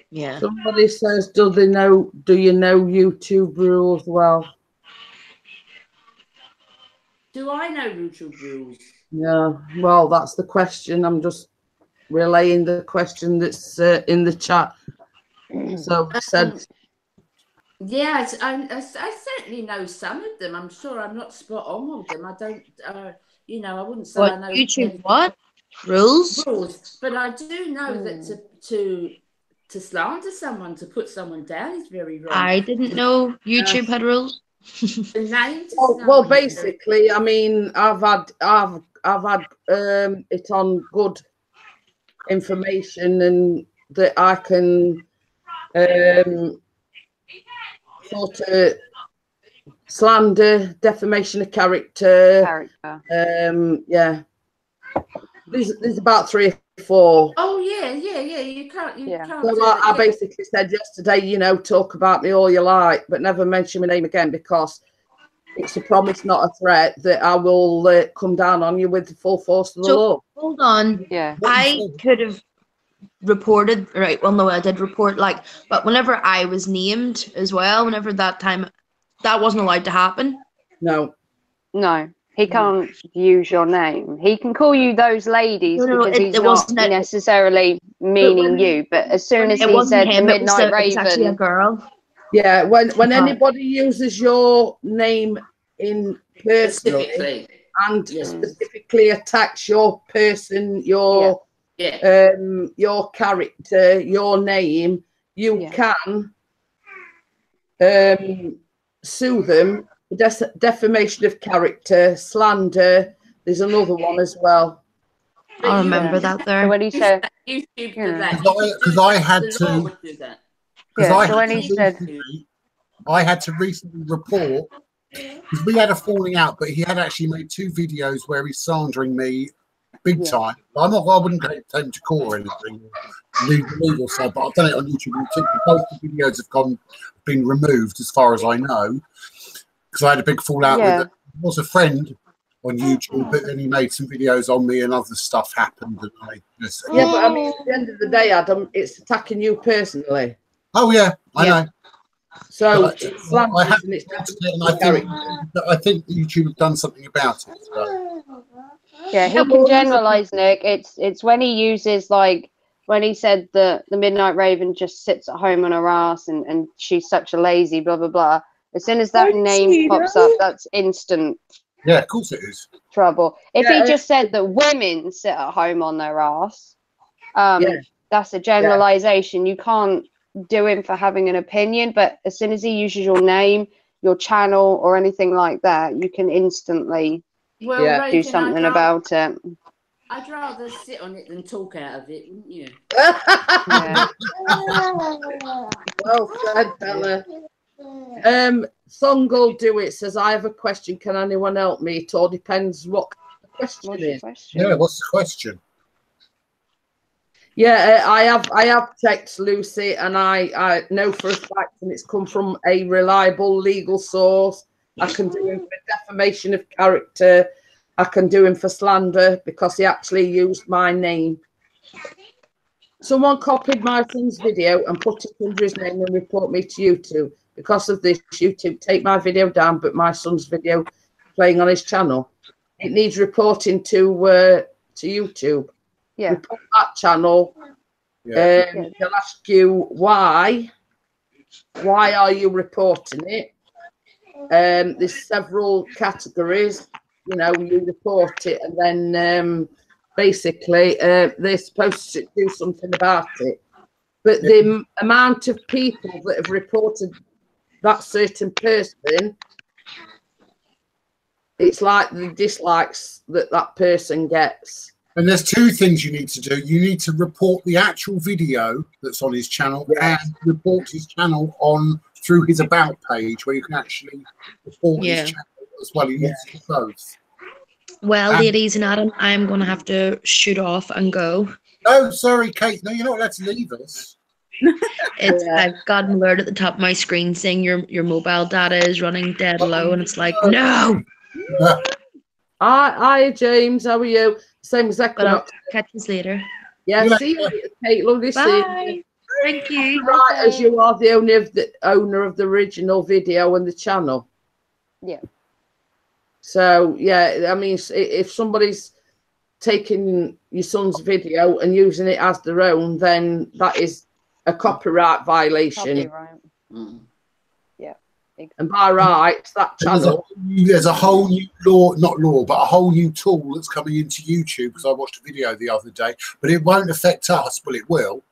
Yeah. Somebody says, do you know YouTube rules well? Do I know YouTube rules? Yeah, well, that's the question. I'm just relaying the question that's in the chat. So said, yeah, I certainly know some of them. I'm sure I'm not spot on with them. I don't, I wouldn't say What I know YouTube what rules? but I do know that to slander someone, to put someone down, is very wrong. I didn't know YouTube had rules. well, basically, I mean, I've had it on good information, and that I can sort of slander, defamation of character. Yeah. There's about 3 or 4. Oh yeah. You can't. So I basically said yesterday, talk about me all you like, but never mention my name again, because it's a promise, not a threat, that I will come down on you with the full force of the law. Hold on. Yeah. I could have reported, right? Well, no, I did report, but whenever I was named as well, whenever that time, that wasn't allowed to happen. No. He can't use your name. He can call you those ladies because he's not necessarily meaning you. But as soon as he said the Midnight Raven, it was actually a girl. Yeah, when anybody uses your name in personally and specifically attacks your person, your character, your name, you can sue them. Defamation of character, slander. There's another one as well. I remember that there. So when he said, because I had to, I had to recently report, because we had a falling out, but he had actually made 2 videos where he's slandering me big time. I wouldn't take him to court or anything, legal side, but I've done it on YouTube. Both the videos have been removed, as far as I know. Because I had a big fallout with him. He was a friend on YouTube, but then he made some videos on me and other stuff happened. And but I mean, at the end of the day, Adam, it's attacking you personally. Oh, yeah, I know. So I think YouTube have done something about it. So. Yeah, he can generalise, Nick. It's when he uses, when he said that the Midnight Raven just sits at home on her ass and she's such a lazy, blah, blah, blah. As soon as that name pops up, that's instant. Yeah, of course it is. Trouble. If he just said that women sit at home on their ass, that's a generalization. You can't do him for having an opinion, but as soon as he uses your name, your channel, or anything like that, you can instantly do something about it. I'd rather sit on it than talk out of it, wouldn't you? Well said, Bella. Songle Do It says, I have a question. Can anyone help me? It all depends what the question is. Yeah, what's the question? Yeah, I have checked, Lucy, and I know for a fact, and it's come from a reliable legal source. I can do him for defamation of character. I can do him for slander because he actually used my name. Someone copied my son's video and put it under his name and report me to YouTube. Because of this, YouTube take my video down, but my son's video playing on his channel. It needs reporting to YouTube. Yeah. Report that channel. They'll ask you why. Why are you reporting it? There's several categories. You report it, and then basically they're supposed to do something about it. But the amount of people that have reported that certain person, it's like the dislikes that person gets. And there's 2 things you need to do. You need to report the actual video that's on his channel and report his channel through his about page, where you can actually report his channel as well. You need to do both. Well, ladies and Adam, I'm going to have to shoot off and go. Oh, sorry, Kate. No, you're not allowed to leave us. I've got an alert at the top of my screen saying your mobile data is running dead low, and it's like, no. Hi, James. How are you? Same as But I'll Equinox. catch you later. Yeah, see you, Kate. Lovely seeing you. Bye. Thank you. Right, as you are the owner of the original video and the channel. Yeah. So yeah, I mean, if somebody's taking your son's video and using it as their own, then that is a copyright violation. Copyright. Yeah. Exactly. And by rights, that channel. There's a whole new law, not law, but a whole new tool that's coming into YouTube, because I watched a video the other day, but it won't affect us. Well, it will,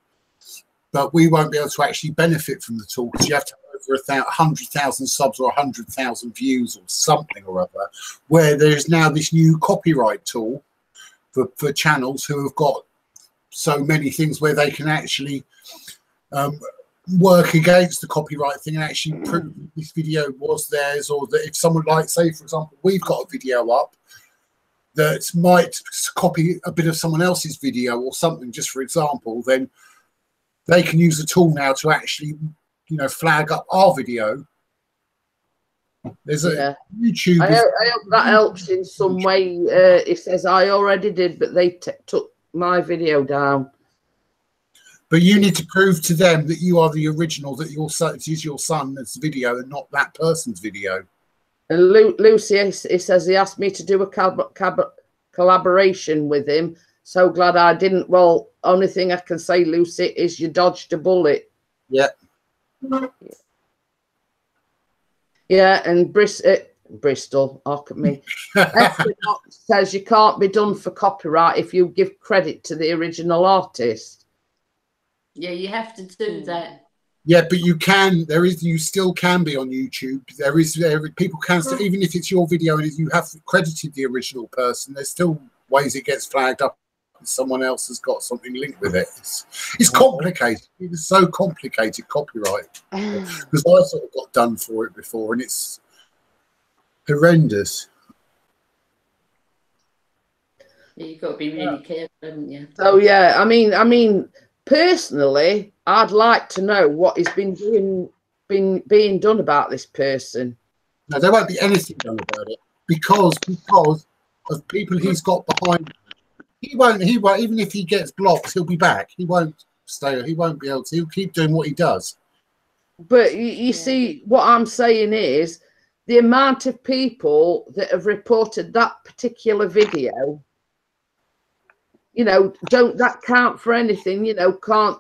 but we won't be able to actually benefit from the tool, because you have to have over 100,000 subs or 100,000 views or something or other, where there's now this new copyright tool for channels who have got so many things where they can actually work against the copyright thing and actually prove this video was theirs, or that if someone, like, say for example, we've got a video up that might copy a bit of someone else's video or something, just for example, then they can use the tool now to actually, you know, flag up our video. There's a YouTube. I hope that helps in some way. It says I already did, but they took my video down. But you need to prove to them that you are the original, that your son, it is your son's video and not that person's video. And Lucy, he says he asked me to do a collaboration with him. So glad I didn't. Well, only thing I can say, Lucy, is you dodged a bullet. Yeah. Yeah, and Bristol, look at me. Says you can't be done for copyright if you give credit to the original artist. Yeah, you have to do that. Yeah, but you can. You still can be on YouTube. People can still, even if it's your video and you have credited the original person. There's still ways it gets flagged up. Someone else has got something linked with it. It's complicated. It's so complicated, copyright. Because I sort of got done for it before, and it's horrendous. Yeah, you've got to be really careful, haven't you? So yeah, I mean, personally, I'd like to know what has been being done about this person. No, there won't be anything done about it because of people he's got behind. He won't. Even if he gets blocked, he'll be back. He won't stay. He won't be able to. He'll keep doing what he does. But you see, what I'm saying is the amount of people that have reported that particular video, you know, don't that count for anything? You know, can't,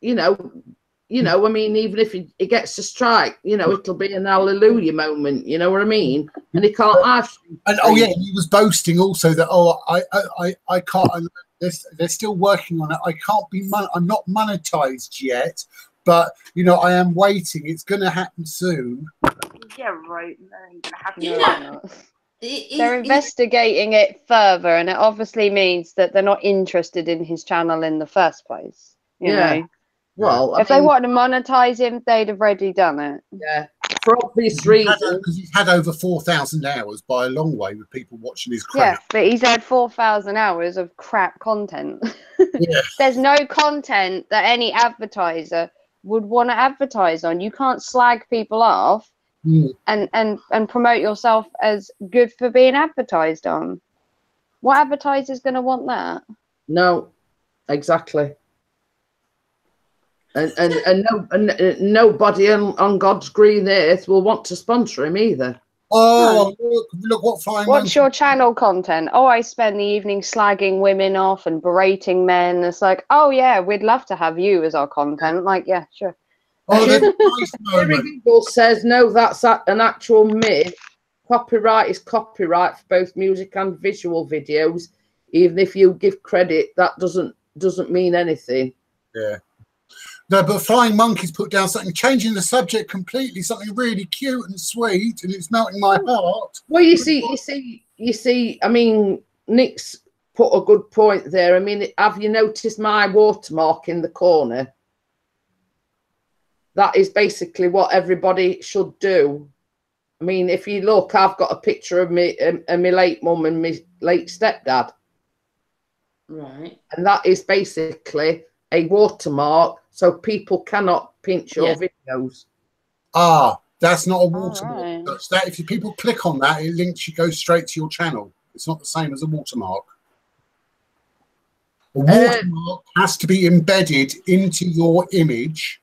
you know, I mean, even if he gets a strike, you know, it'll be an hallelujah moment. You know what I mean? And he can't actually. And oh yeah, he was boasting also that I can't. They're still working on it. I can't be. I'm not monetized yet, but you know, I am waiting. It's going to happen soon. Yeah, right. No, they're investigating it further, and it obviously means that they're not interested in his channel in the first place. You know? Well, if they wanted to monetize him, they'd have already done it. Yeah, for obvious reasons. Because he's had over 4,000 hours by a long way with people watching his crap. Yeah, but he's had 4,000 hours of crap content. Yeah. There's no content that any advertiser would want to advertise on. You can't slag people off and promote yourself as good for being advertised on. What advertiser's going to want that? No, exactly. And nobody on God's green earth will want to sponsor him either. Oh, look what fine. What's your channel content? Oh, I spend the evening slagging women off and berating men. It's like, oh yeah, we'd love to have you as our content. Like, yeah, sure. Oh, Jerry Google says no, that's an actual myth. Copyright is copyright for both music and visual videos. Even if you give credit, that doesn't mean anything. Yeah. No, but Flying Monkey's put down something, changing the subject completely, something really cute and sweet, and it's melting my heart. Well, you see, I mean, Nick's put a good point there. I mean, have you noticed my watermark in the corner? That is basically what everybody should do. I mean, if you look, I've got a picture of me, my late mum and my late stepdad. Right. And that is basically a watermark, so people cannot pinch your videos. Ah, that's not a watermark. Right. That if people click on that, it links you, goes straight to your channel. It's not the same as a watermark. A watermark has to be embedded into your image,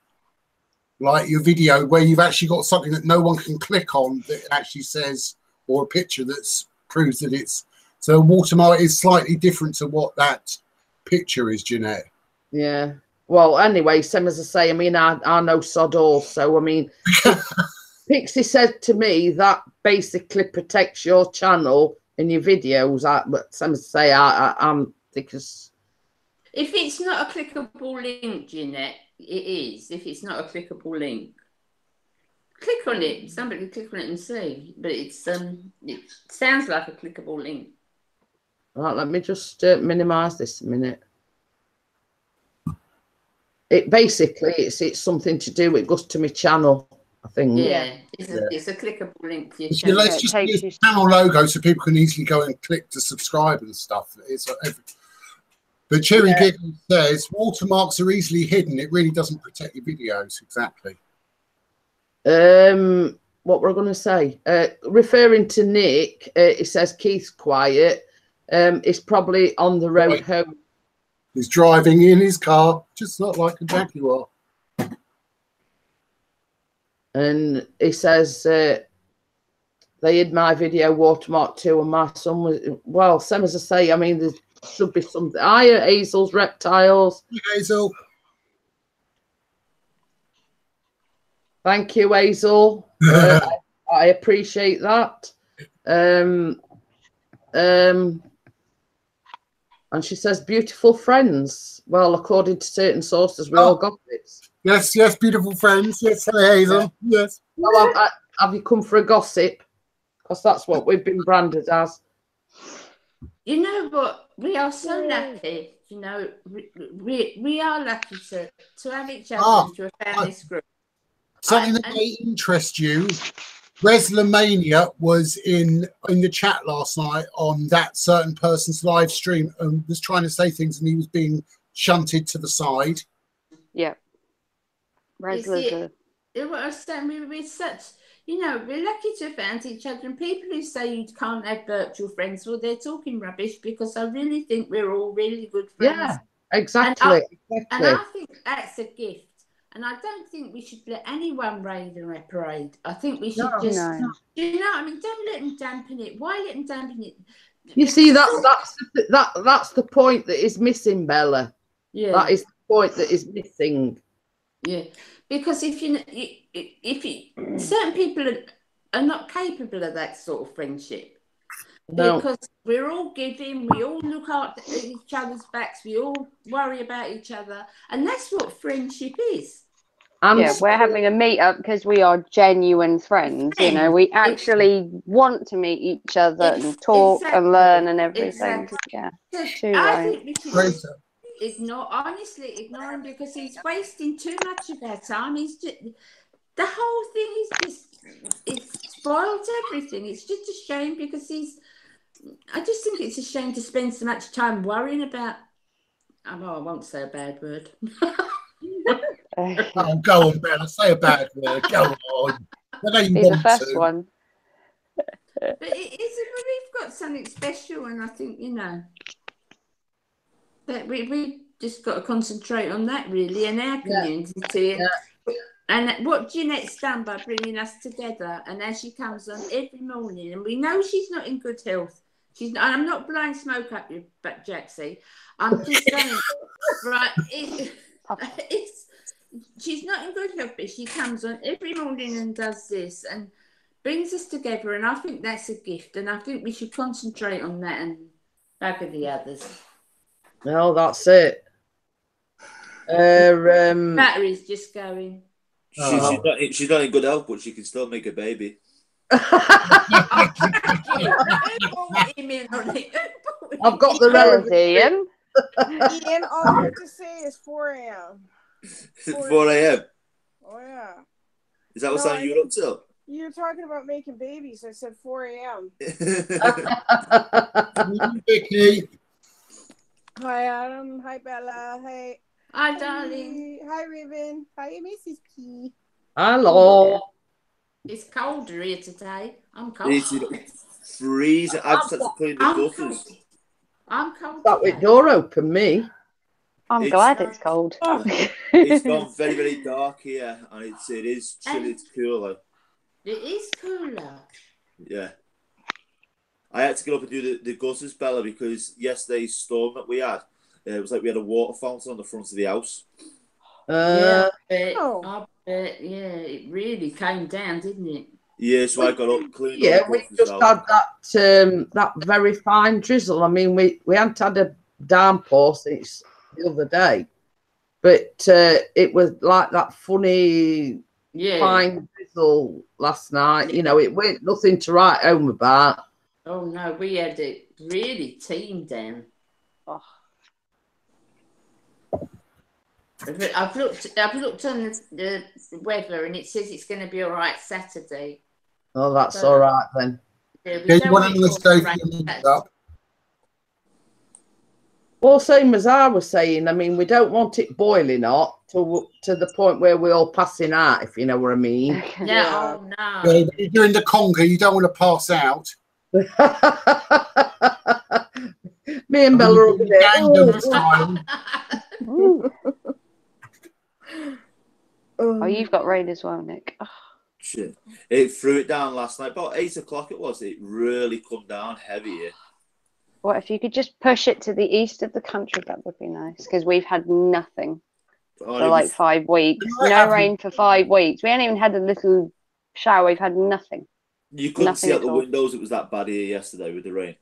like your video, where you've actually got something that no one can click on that actually says, or a picture that proves that it's. So a watermark is slightly different to what that picture is, Jeanette. Yeah. Well, anyway, same as I say, I mean, I know sod all, so I mean, Pixie said to me that basically protects your channel and your videos. But same as I say, I'm because if it's not a clickable link, Jeanette, it is. If it's not a clickable link, click on it. Somebody click on it and see. But it sounds like a clickable link. Right, let me just minimize this a minute. It basically it's something to do. It goes to my channel, I think. Yeah, it's a clickable link to your channel. Let's just use the channel logo so people can easily go and click to subscribe and stuff. But Cherry Giggle says watermarks are easily hidden. It really doesn't protect your videos. Exactly. What we're going to say, referring to Nick, he says Keith's quiet. He's probably on the road home. He's driving in his car, just not like a Jaguar. And he says they hid my video watermark too, and my son was, well, same as I say, I mean, there should be something. Hiya, Hazel's Reptiles. Hazel. Thank you, Hazel. I appreciate that. And she says, beautiful friends. Well, according to certain sources, we all got this. Yes, yes, beautiful friends. Yes, hello, Hazel. Yeah. Yes. Well, have you come for a gossip? Because that's what we've been branded as. You know what? We are so lucky. You know, we are lucky to have each other and to have found this group. Something that may interest you. Reslamania was in the chat last night on that certain person's live stream and was trying to say things, and he was being shunted to the side. Yeah. Resla's what I was saying, we're such, you know, we're lucky to have found each other. And people who say you can't have virtual friends, well, they're talking rubbish, because I really think we're all really good friends. Yeah, exactly. And I think that's a gift. And I don't think we should let anyone raid and reparade. I think we should you know what I mean? Don't let them dampen it. Why let them dampen it? You see, that's the point that is missing, Bella. Yeah, that is the point that is missing. Yeah, because if certain people are not capable of that sort of friendship. No. Because we're all giving, we all look at each other's backs, we all worry about each other, and that's what friendship is. Yeah, we're having a meet-up because we are genuine friends. You know, we actually want to meet each other and talk and learn and everything. Exactly. Yeah, I think we should ignore him, because he's wasting too much of our time. He's just, the whole thing is just, it's spoiled everything. It's just a shame, because I just think it's a shame to spend so much time worrying about. I won't say a bad word. Oh, go on, Bella. Say a bad word. Go on. I know you be want the first to. one. But we've got something special, and I think, you know, that we just got to concentrate on that, really, and our community. Yeah. And what Jeanette's done by bringing us together, and as she comes on every morning, and we know she's not in good health. I'm not blowing smoke up you, but Jaxie, I'm just saying, right? She's not in good health, but she comes on every morning and does this and brings us together, and I think that's a gift, and I think we should concentrate on that and bugger the others. No, that's it. Battery's just going. She's not in good health, but she can still make a baby. I've got the relevant. Ian, all I have to say is 4 a.m. 4 a.m. Oh yeah. Is that what time you're up till? You're talking about making babies. I said 4 a.m. Vicky. Hi Adam. Hi Bella. Hey. Hi darling. Hi Raven. Hi Mrs. P. Hello. It's colder here today. I'm cold. freezing. I've just had to clean the gutters. I'm cold. That with door open, me. I'm glad it's cold. It's gone very, very dark here, and it is chilly. It's cooler. It is cooler. Yeah. I had to get up and do the gutters, Bella, because yesterday's storm that we had, it was like we had a water fountain on the front of the house. Yeah, I bet, yeah, it really came down, didn't it? Yeah, so I got up, cleaned Yeah, all the we gutters just out. had that very fine drizzle. I mean, we hadn't had a downpour since the other day, but it was like that funny fine drizzle last night. You know, it weren't nothing to write home about. Oh no, we had it really teamed down. Oh. I've looked on the weather, and it says it's going to be all right Saturday. Oh, that's all right then. Yeah, you want a nice day for your meet up? Well, same as I was saying, I mean, we don't want it boiling hot to the point where we're all passing out, if you know what I mean. Yeah. Oh no. Yeah, you're doing the conga, you don't want to pass out. Me and Bella are over there. Oh, you've got rain as well, Nick. Oh. Shit. It threw it down last night. About 8 o'clock it was. It really come down heavy here. What if you could just push it to the east of the country? That would be nice, because we've had nothing for like 5 weeks. No rain for 5 weeks. We haven't even had a little shower. We've had nothing. You couldn't see out the windows. It was that bad here yesterday with the rain.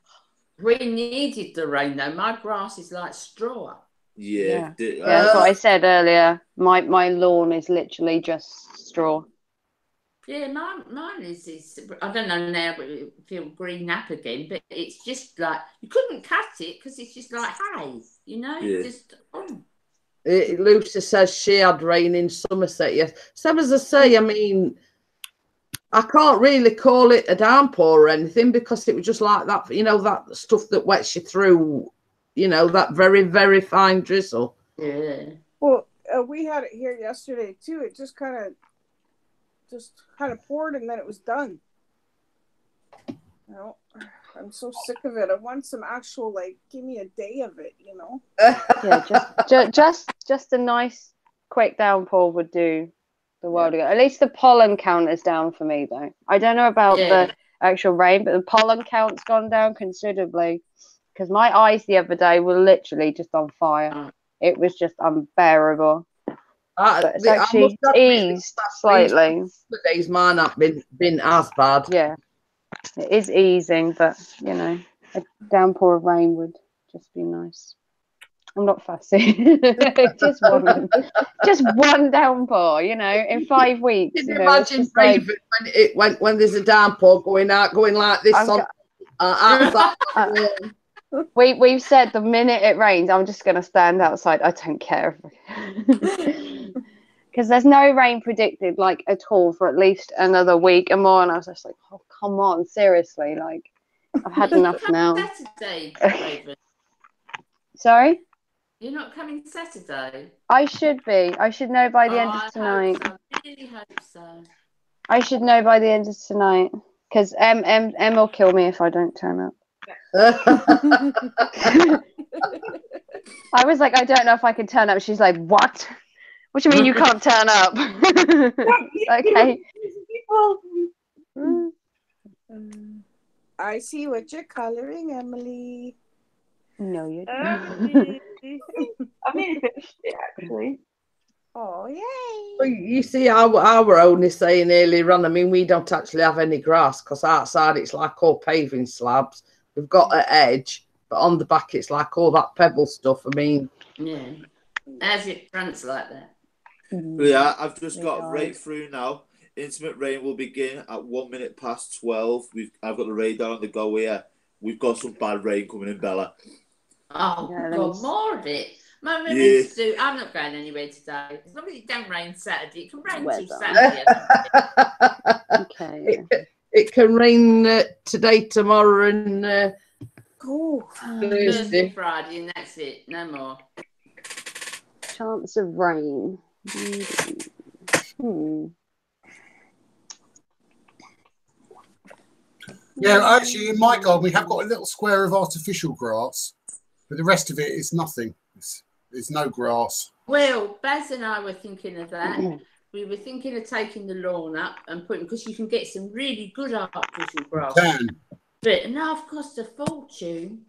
We needed the rain though. My grass is like straw. Yeah. That's what I said earlier. My lawn is literally just straw. Yeah, mine is I don't know now, but it feel green up again. But it's just like you couldn't cut it because it's just like hay, you know. Yeah. Just Lucy says she had rain in Somerset. Yes, same as I say. I mean, I can't really call it a downpour or anything because it was just like that. You know, that stuff that wets you through. You know, that very, very fine drizzle. Yeah. Well, we had it here yesterday too. It just kind of poured and then it was done. You know, I'm so sick of it. I want some actual, like, give me a day of it, you know. Yeah, just a nice quick downpour would do the world ago. At least the pollen count is down for me though. I don't know about the actual rain, but the pollen count's gone down considerably. Because my eyes the other day were literally just on fire. It was just unbearable. But it's actually eased slightly. The days mine have been as bad. Yeah, it is easing, but you know, a downpour of rain would just be nice. I'm not fussy. just one downpour, you know, in 5 weeks. Can you imagine Raven when there's a downpour going like this outside? We've said the minute it rains, I'm just going to stand outside. I don't care. Because there's no rain predicted, like, at all for at least another week and more. And I was just like, oh, come on, seriously. Like, I've had enough now. Saturday, Raven. Sorry? You're not coming Saturday? I should be. I should know by the end of tonight. I really hope so. I should know by the end of tonight. Because Em will kill me if I don't turn up. I was like, I don't know if I can turn up. She's like, what? What do you mean you can't turn up? Okay. I see what you're coloring, Emily. No, you don't. I mean, actually. Oh, yay. Well, you see, our only saying earlier on, I mean, we don't actually have any grass because outside it's like all paving slabs. We've got an edge, but on the back it's like all that pebble stuff. I mean, yeah, as it runs like that. Yeah, I've just got right through now. Intimate rain will begin at 1 minute past 12. I've got the radar on the go here. We've got some bad rain coming in, Bella. Oh, God, more of it. I'm not going anywhere today. As long as it don't rain Saturday, it can rain till Saturday. Okay. It can rain today, tomorrow, and Thursday, Friday, and that's it. No more. Chance of rain. Yeah, actually, in my garden, we have got a little square of artificial grass, but the rest of it is nothing. There's no grass. Well, Baz and I were thinking of that. We were thinking of taking the lawn up and putting, because you can get some really good artificial grass. But now it costs a fortune.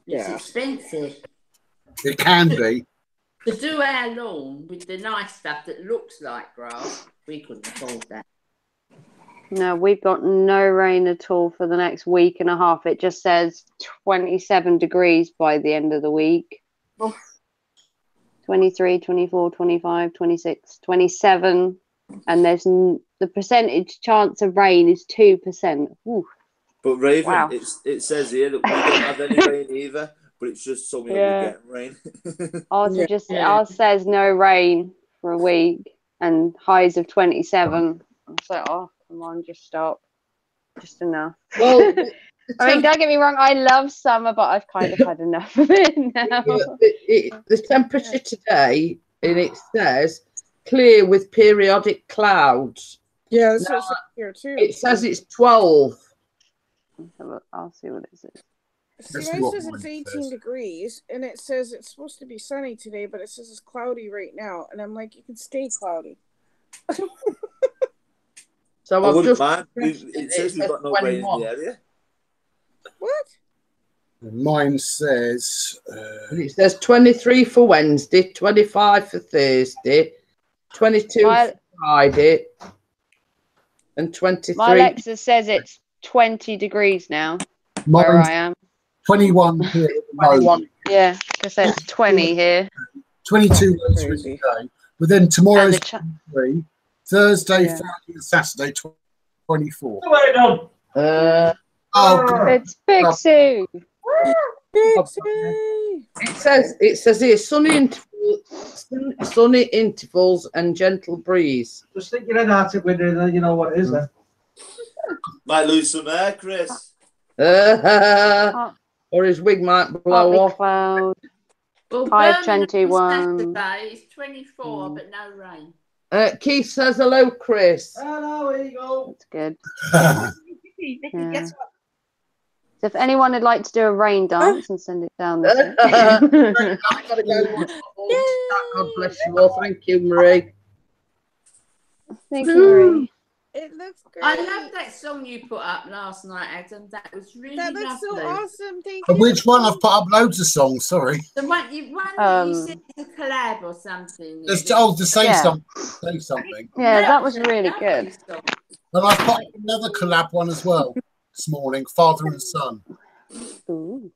It's expensive. It can be. To do our lawn with the nice stuff that looks like grass, we couldn't afford that. No, we've got no rain at all for the next week and a half. It just says 27 degrees by the end of the week. 23, 24, 25, 26, 27. And there's the percentage chance of rain is 2%. Ooh. But Raven, wow. it says here that we don't have any rain either, but it's just something that we're getting rain. Ours says no rain for a week and highs of 27. I'm like, oh, come on, just stop. Just enough. Well, I mean, don't get me wrong, I love summer, but I've kind of had enough of it now. The temperature today, and it says clear with periodic clouds. Yeah, this is here too. It says it's 12. I'll see what it says. See, mine says it's 18 degrees, and it says it's supposed to be sunny today, but it says it's cloudy right now. And I'm like, you can stay cloudy. So I I've wouldn't just mind. It says we've got no rain in the area. What? Mine says... it says 23 for Wednesday, 25 for Thursday, 22 for Friday, and 23... My Alexa says it's 20 degrees now, where I am. 21 here. 21. Yeah, I say it's 20 here. 22 later in the day. But then tomorrow's 23, Thursday, Friday, and Saturday, 24. It's Big Sue. It says here sunny intervals and gentle breeze. Just stick your head out it with it, and then you know what it is then. Might lose some air, Chris. Or his wig might blow off. Cloud. Well, 5:21. Saturday is 24, but no rain. Keith says hello, Chris. Hello, here you go. That's good. Guess what? So if anyone would like to do a rain dance and send it down this way. I've got to go. God bless you all. Thank you, Marie. Thank you, Marie. It looks great. I love that song you put up last night, Adam. That was really lovely. That looks so awesome. Thank you. Which one? I've put up loads of songs, sorry. The one that you said is a collab or something. To say something. Say something. Yeah, that was really good. And I've put up another collab one as well this morning, Father and Son. Ooh.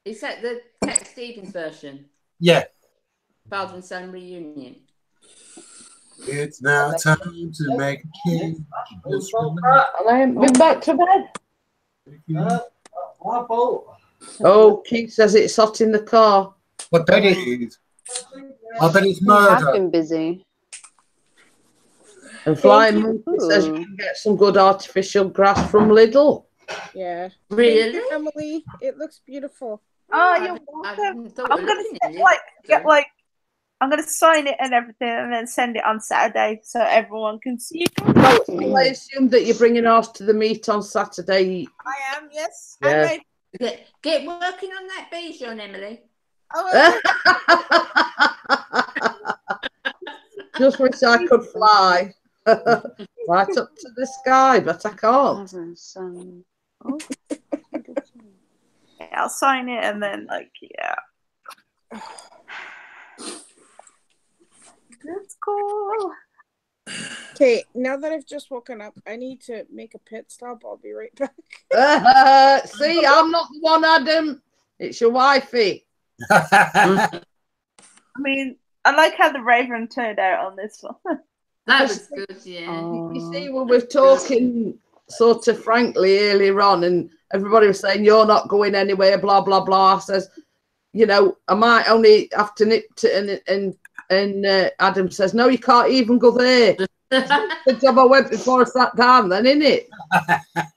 Is that the Cat Stevens version? Yeah. Father and Son reunion. It's now time to make a change. I haven't been back to bed. Oh, Keith says it's hot in the car. I bet it is. I bet it's I've murder. been busy. And Flying Monkey says you can get some good artificial grass from Lidl. Yeah. Really? Thank you, Emily. It looks beautiful. Oh, you're welcome. I'm gonna sign it and everything, and then send it on Saturday so everyone can see it. So I assume that you're bringing ours to the meet on Saturday. I am, yes. Yeah. Get working on that Bichon, Emily. Just wish I could fly right up to the sky, but I can't. I'll sign it and then, That's cool. Okay, now that I've just woken up, I need to make a pit stop. I'll be right back. See, I'm not the one, Adam. It's your wifey. I mean, I like how the Raven turned out on this one. That was good, yeah. You see, we were talking sort of frankly earlier on, and everybody was saying, you're not going anywhere, blah, blah, blah. I says, you know, I might only have to nip to, and Adam says, no, you can't even go there. The job I went before I sat down then, innit?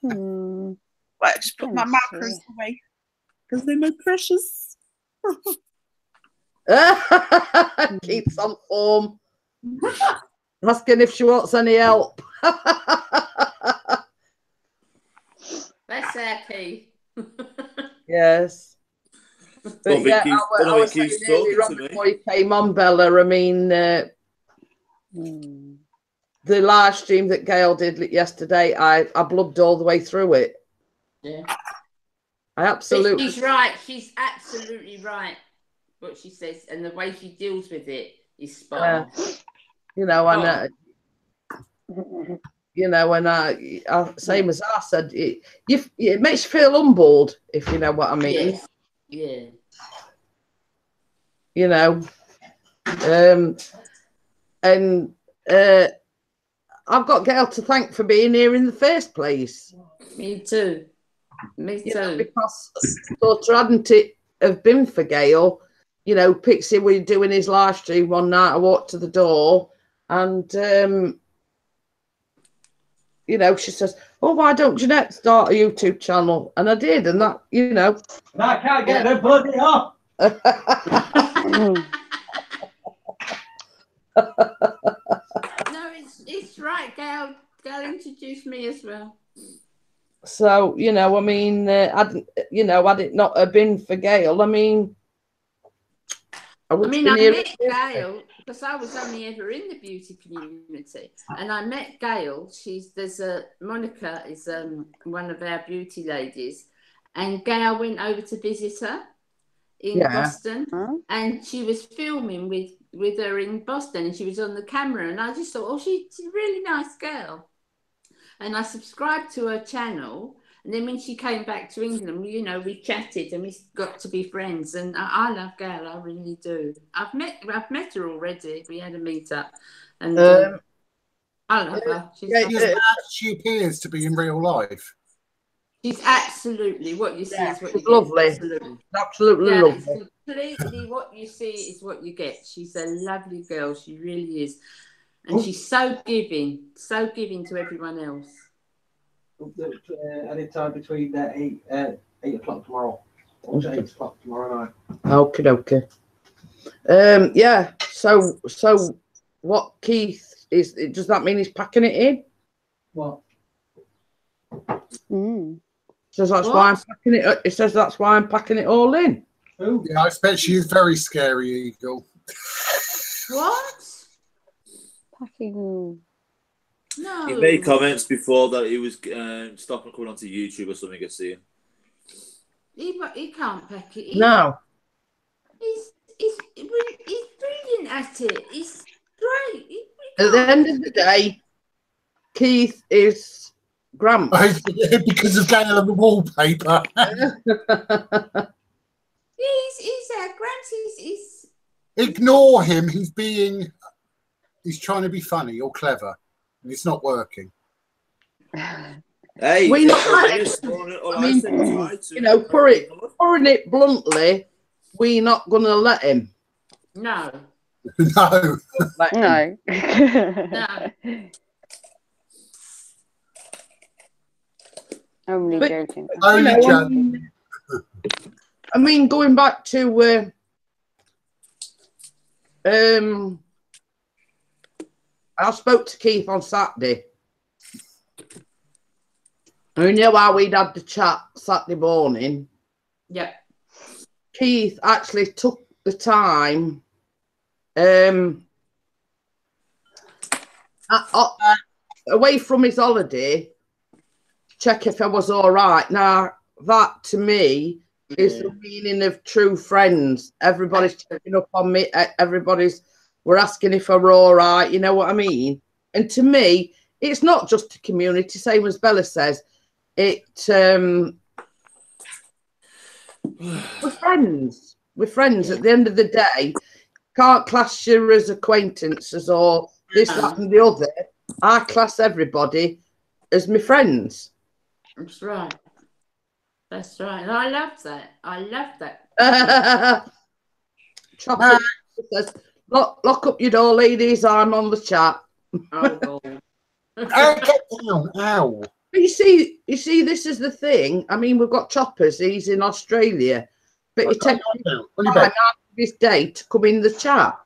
Well, I just put my markers away because they're my precious. Keeps on form. Asking if she wants any help. That's Keith. Yes. But yeah, I was saying earlier on before you came on, Bella, I mean, the live stream that Gail did yesterday, I blubbed all the way through it. Yeah. I absolutely... She's right. She's absolutely right, what she says. And the way she deals with it is spot on. You know, and... you know, and same as I said, it makes you feel humbled, if you know what I mean. Yes. Yeah. You know, and I've got Gail to thank for being here in the first place. Me too. Me too. You know, because daughter hadn't it have been for Gail, you know, Pixie were doing his live stream one night. I walked to the door and you know, she says, "Oh, why don't Jeanette start a YouTube channel?" And I did, and that, you know, I can't get the bloody off. No, it's right. Gail introduced me as well. So, you know, I mean, had it not have been for Gail, I mean, I met Gail because I was only ever in the beauty community, and I met Gail. Monica is one of our beauty ladies, and Gail went over to visit her in Boston, and she was filming with her in Boston, and she was on the camera, and I just thought, oh, she's a really nice girl, and I subscribed to her channel. And then when she came back to England, you know, we chatted and we got to be friends. And I love Gail, I really do. I've met her already. We had a meet up, and I love her. She appears to be in real life. She's absolutely what you see is what you get. Lovely, absolutely lovely. Completely, what you see is what you get. She's a lovely girl. She really is, and she's so giving to everyone else. Anytime between 8 o'clock tomorrow. Or 8 o'clock tomorrow night. Okay. Yeah. So what Keith is? Does that mean he's packing it in? What? Says that's why I'm packing it. It says that's why I'm packing it all in. Ooh. Yeah, I expect she is very scary, Eagle. What? Packing. No. He made comments before that he was stopping coming onto YouTube or something. I see. He can't pack it. No. He's brilliant at it. He's great. At the end of the day, Keith is Gramps. Because of Gail and the wallpaper. He's Gramps. He's Ignore him. He's trying to be funny or clever. And it's not working. Hey, we not I mean, you know, pouring it bluntly, we're not going to let him. No. No. No. No. Only joking. Only joking. I mean, going back to I spoke to Keith on Saturday. We knew how we'd had the chat Saturday morning. Yep. Keith actually took the time away from his holiday to check if I was all right. Now, that to me is the meaning of true friends. Everybody's checking up on me. We're asking if we're all right. You know what I mean? And to me, it's not just a community, same as Bella says. We're friends. We're friends. At the end of the day, can't class you as acquaintances or this, that, and the other. I class everybody as my friends. That's right. That's right. And I love that. I love that. Chopper says, lock up your door, ladies. I'm on the chat. Oh, Get down. Ow. But you see, this is the thing. I mean, we've got Choppers. He's in Australia, but he takes time out of his day to come in the chat.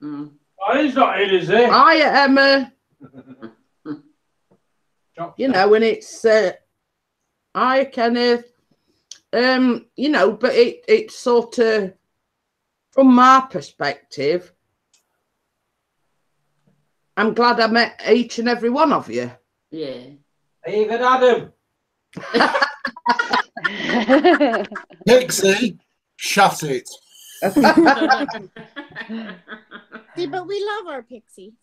Oh, he's not in, is he? Hiya, Emma. You know, and it's. Hi, Kenneth. You know, but it's sort of, from my perspective, I'm glad I met each and every one of you. Yeah. Even Adam. Pixie, shut it. See, but we love our Pixie.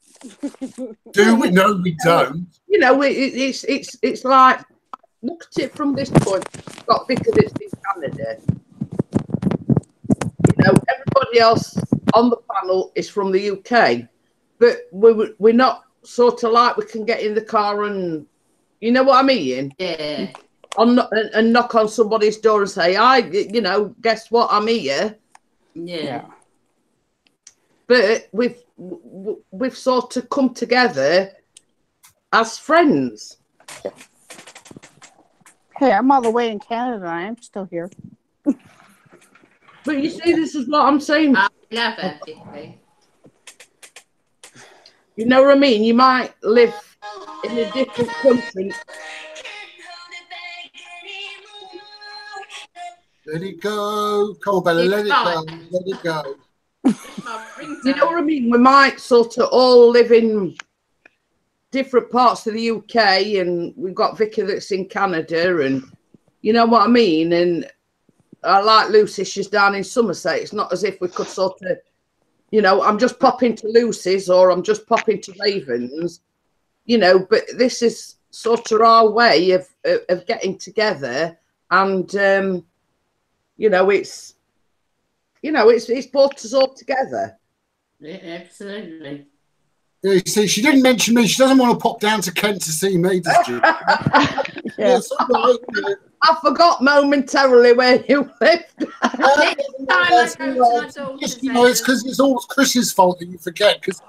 Do we? No, we don't. You know, it's like, look at it from this point. You've got Vicar that's in Canada. You know, everybody else on the panel is from the UK, but we're not sort of like we can get in the car and, you know what I mean? Yeah. And knock on somebody's door and say, you know, guess what? I'm here. Yeah. But we've sort of come together as friends. Hey, I'm all the way in Canada. I am still here. But you see, this is what I'm saying. I love her, Vicky. You know what I mean? You might live in a different country. Let it go. Come on, Bella, let it go. Let it go. You know what I mean? We might sort of all live in different parts of the UK, and we've got Vicky that's in Canada, and you know what I mean? And I like Lucy, she's down in Somerset. It's not as if we could sort of, you know, I'm just popping to Lucy's or I'm just popping to Raven's, you know, but this is sort of our way of getting together, and you know, it's brought us all together. Yeah, absolutely. Yeah, you see, she didn't mention me. She doesn't want to pop down to Kent to see me, does she? Yes, all right. I forgot momentarily where you lived. It's because it's all Chris's fault that you forget. Because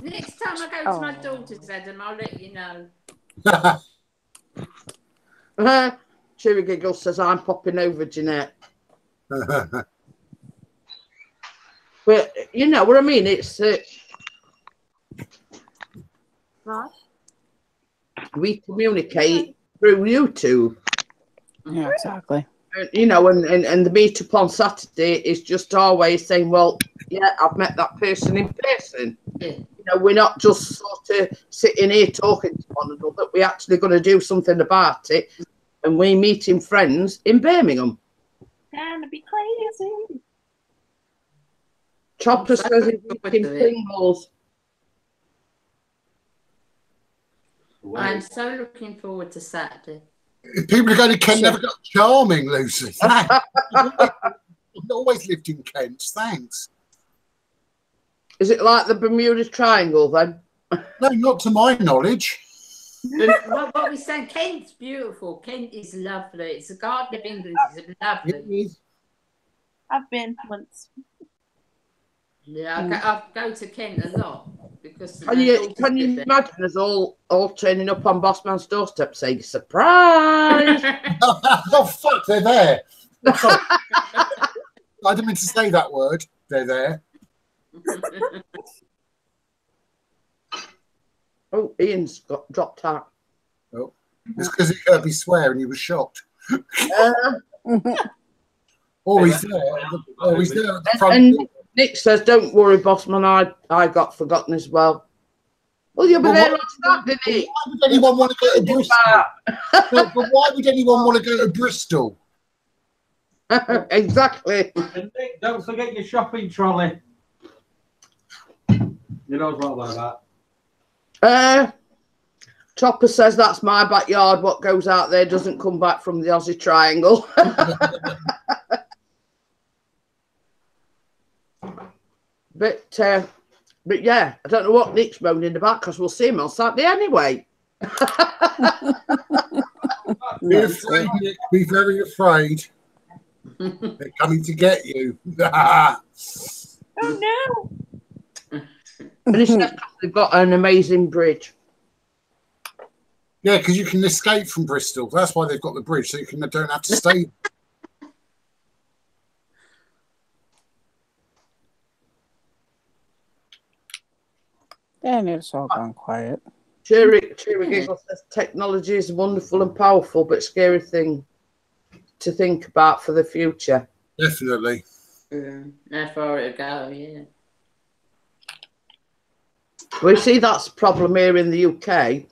next time I go to my daughter's, Adam, I'll let you know. Cheery Giggle says, I'm popping over, Jeanette. But you know what I mean? It's right. We communicate through YouTube. Yeah, exactly. You know, and the meet-up on Saturday is just our way of saying, well, yeah, I've met that person in person. Yeah. You know, we're not just sort of sitting here talking to one another. We're actually going to do something about it. And we're meeting friends in Birmingham. Gonna be crazy. Chopper says he's eating Pringles. I'm so looking forward to Saturday. People are going to Kent never got charming, Lucy. I've always lived in Kent. Thanks. Is it like the Bermuda Triangle then? No, not to my knowledge. What we saying? Kent's beautiful. Kent is lovely. It's a Garden of England. It's lovely. I've been once. Yeah, I go to Kent a lot because. Can you imagine us all turning up on Bossman's doorstep saying surprise? Oh fuck! They're there. I didn't mean to say that word. They're there. Oh, Ian's dropped out. Oh, it's because he heard me swear and he was shocked. Oh, he's there. Oh, he's there at the front. And Nick says, "Don't worry, Bossman. I got forgotten as well." Well, you'll be there last night, didn't he? Why would anyone want to go to Bristol? But why would anyone want to go to Bristol? Exactly. And Nick, don't forget your shopping trolley. You know what about that. Chopper says that's my backyard. What goes out there doesn't come back from the Aussie Triangle. But yeah, I don't know what Nick's moaning about because we'll see him on Saturday anyway. Be afraid, Nick. Be very afraid. They're coming to get you. Oh no! And it's just 'cause they've got an amazing bridge. Yeah, because you can escape from Bristol. That's why they've got the bridge, so you don't have to stay. And it's all gone quiet. Cheery Giggle says technology is wonderful and powerful, but scary thing to think about for the future. Definitely. How far it'll go, yeah. We see that's a problem here in the UK.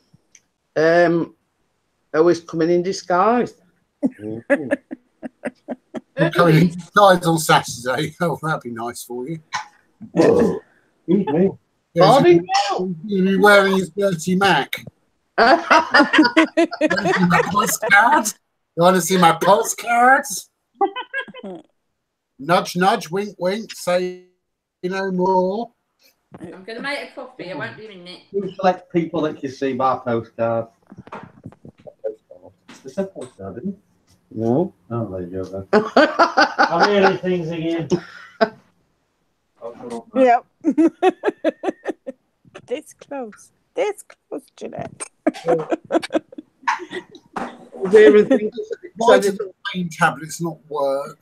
Always coming in disguise. I'm coming in disguise on Saturday. Oh, that'd be nice for you. Bobby, you'll be wearing his dirty Mac. You want to see my postcards? Nudge, nudge, wink, wink. Say no more. I'm going to make a coffee. I won't be a minute. You select people that you see by postcard. It's the simple postcard, isn't it? No. Oh, there you go then. I'm hearing things again. Yep. This close. This close, Jeanette. Why do the pain tablets not work?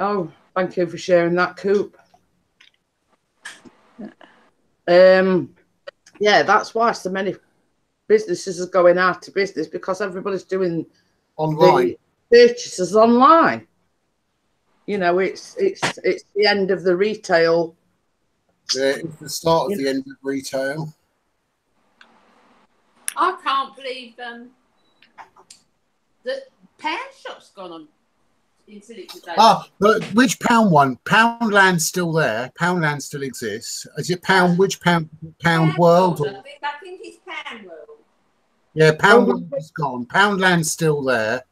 Oh, thank you for sharing that, Coop. Yeah, that's why so many businesses are going out of business, because everybody's doing online the purchases online. You know, it's the end of the retail. Yeah, it's the start of the end of retail. I can't believe the pound shop's gone on into liquidation. Ah, but which pound one? Poundland's still there. Poundland still exists. Is it pound? Which pound? Pound World? Or? I think it's Pound World. Yeah, Pound World is gone. Poundland's still there.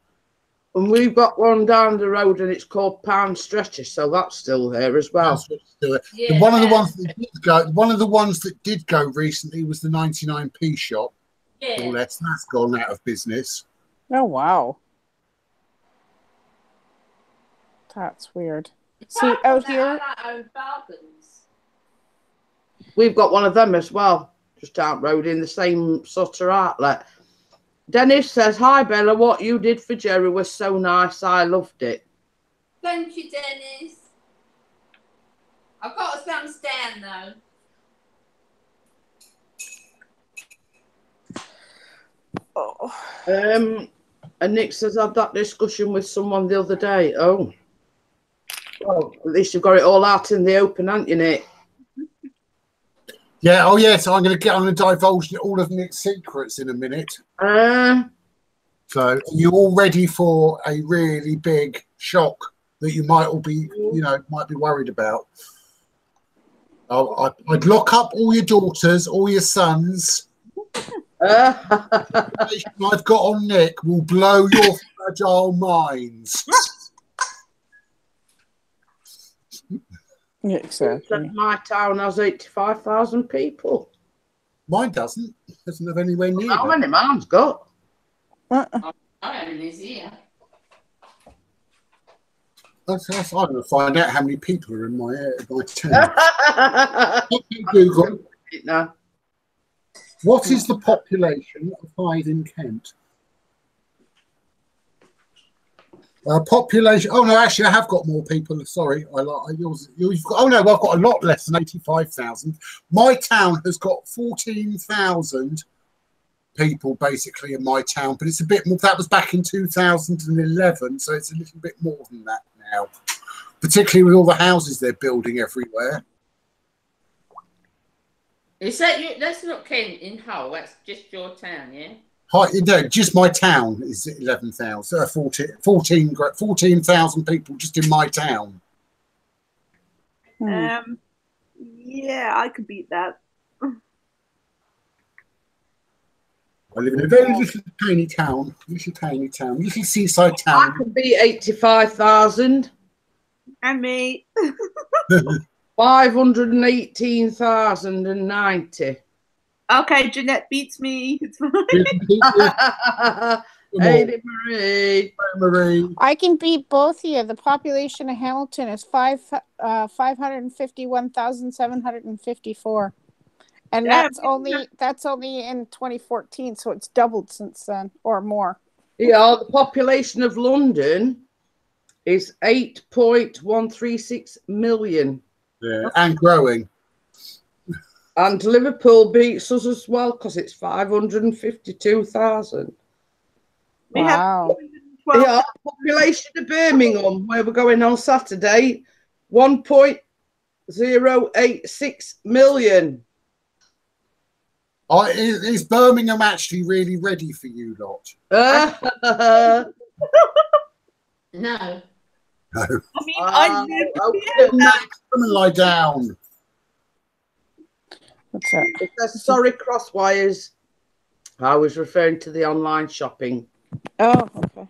And we've got one down the road, and it's called Pound Stretcher, so that's still there as well. Yeah, one of the ones that did go. One of the ones that did go recently was the 99p shop. Yeah, or less. That's gone out of business. Oh wow, that's weird. See out here, we've got one of them as well, just down the road in the same sort of outlet. Dennis says, "Hi Bella, what you did for Jerry was so nice. I loved it." Thank you, Dennis. I've got a thumbs down though. oh, And Nick says, "I had that discussion with someone the other day." Oh, well, at least you've got it all out in the open, haven't you, Nick? Yeah. Oh, yes. I'm going to divulge all of Nick's secrets in a minute. So, are you all ready for a really big shock that you might all be, might be worried about? I'd lock up all your daughters, all your sons. The information I've got on Nick will blow your fragile minds. yeah, exactly. My town has 85,000 people. Mine doesn't. Doesn't have anywhere near. How many mine's got? I haven't this here. I'm going to find out how many people are in my town. Google. No. What is the population of Hyde in Kent? Population. Oh no, actually, I have got more people. Sorry, I like yours. You've got, oh no, well, I've got a lot less than 85,000. My town has got 14,000 people basically in my town, but it's a bit more. That was back in 2011, so it's a little bit more than that now. Particularly with all the houses they're building everywhere. Is that you? That's not Kent in Hull. That's just your town, yeah. Hi, no, just my town is 11,000, 14,000 people just in my town. Yeah, I could beat that. I live in a very little tiny town, little seaside town. I can beat 85,000. And me. 518,090. Okay, Jeanette beats me. It's fine. Hey, Marie. I can beat both of you. The population of Hamilton is 551,754, and that's only in 2014. So it's doubled since then, or more. Yeah, the population of London is 8.136 million. Yeah, and growing. And Liverpool beats us as well because it's 552,000. Wow. Yeah, population of Birmingham, where we're going on Saturday, 1.086 million. Is Birmingham actually really ready for you lot? No. No. I mean, I live Come and lie down. What's that? It says, sorry, Crosswires. I was referring to the online shopping. Oh, okay.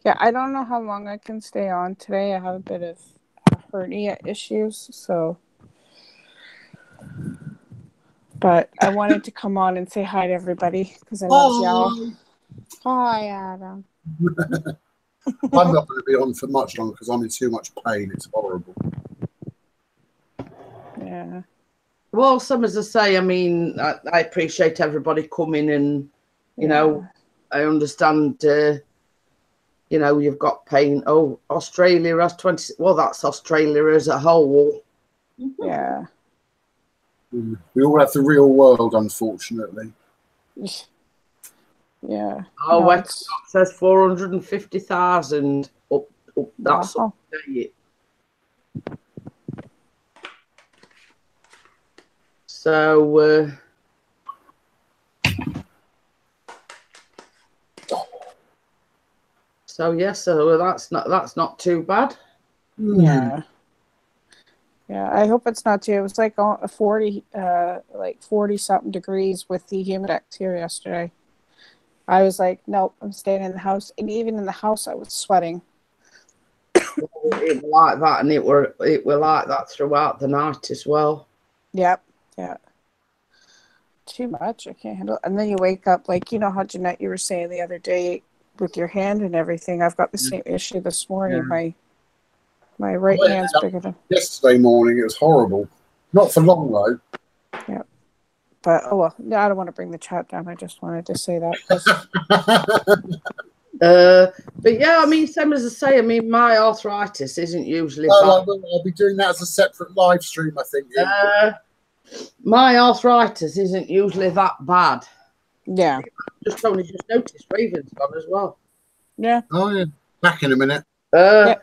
Yeah, I don't know how long I can stay on today. I have a bit of hernia issues, so. But I wanted to come on and say hi to everybody because I love y'all. Hi, Adam. I'm not going to be on for much longer because I'm in too much pain. It's horrible. Yeah. Well, some as I say, I mean, I appreciate everybody coming and, you know, I understand, you know, you've got pain. Oh, Australia has 20. Well, that's Australia as a whole. Yeah. We all have the real world, unfortunately. Yeah. Oh, No, it says 450,000 up. That's wow. up to date. So, so that's not too bad. Yeah. Yeah, I hope it's not too. It was like 40 something degrees with the humidex here yesterday. I was like, nope, I'm staying in the house. And even in the house, I was sweating. It was like that, and it were like that throughout the night as well. Yep. Yeah. Too much. I can't handle it. And then you wake up, like, you know how, Jeanette, you were saying the other day with your hand and everything. I've got the same issue this morning. Yeah. My right hand's bigger than... Yesterday morning, it was horrible. Not for long, though. Yeah. But, oh, well, I don't want to bring the chat down. I just wanted to say that. But yeah, I mean, same as I say, I mean, my arthritis isn't usually bad. I'll be doing that as a separate live stream, I think. My arthritis isn't usually that bad. Yeah. Just noticed Raven's gone as well. Yeah. Oh, yeah. Back in a minute. Yep.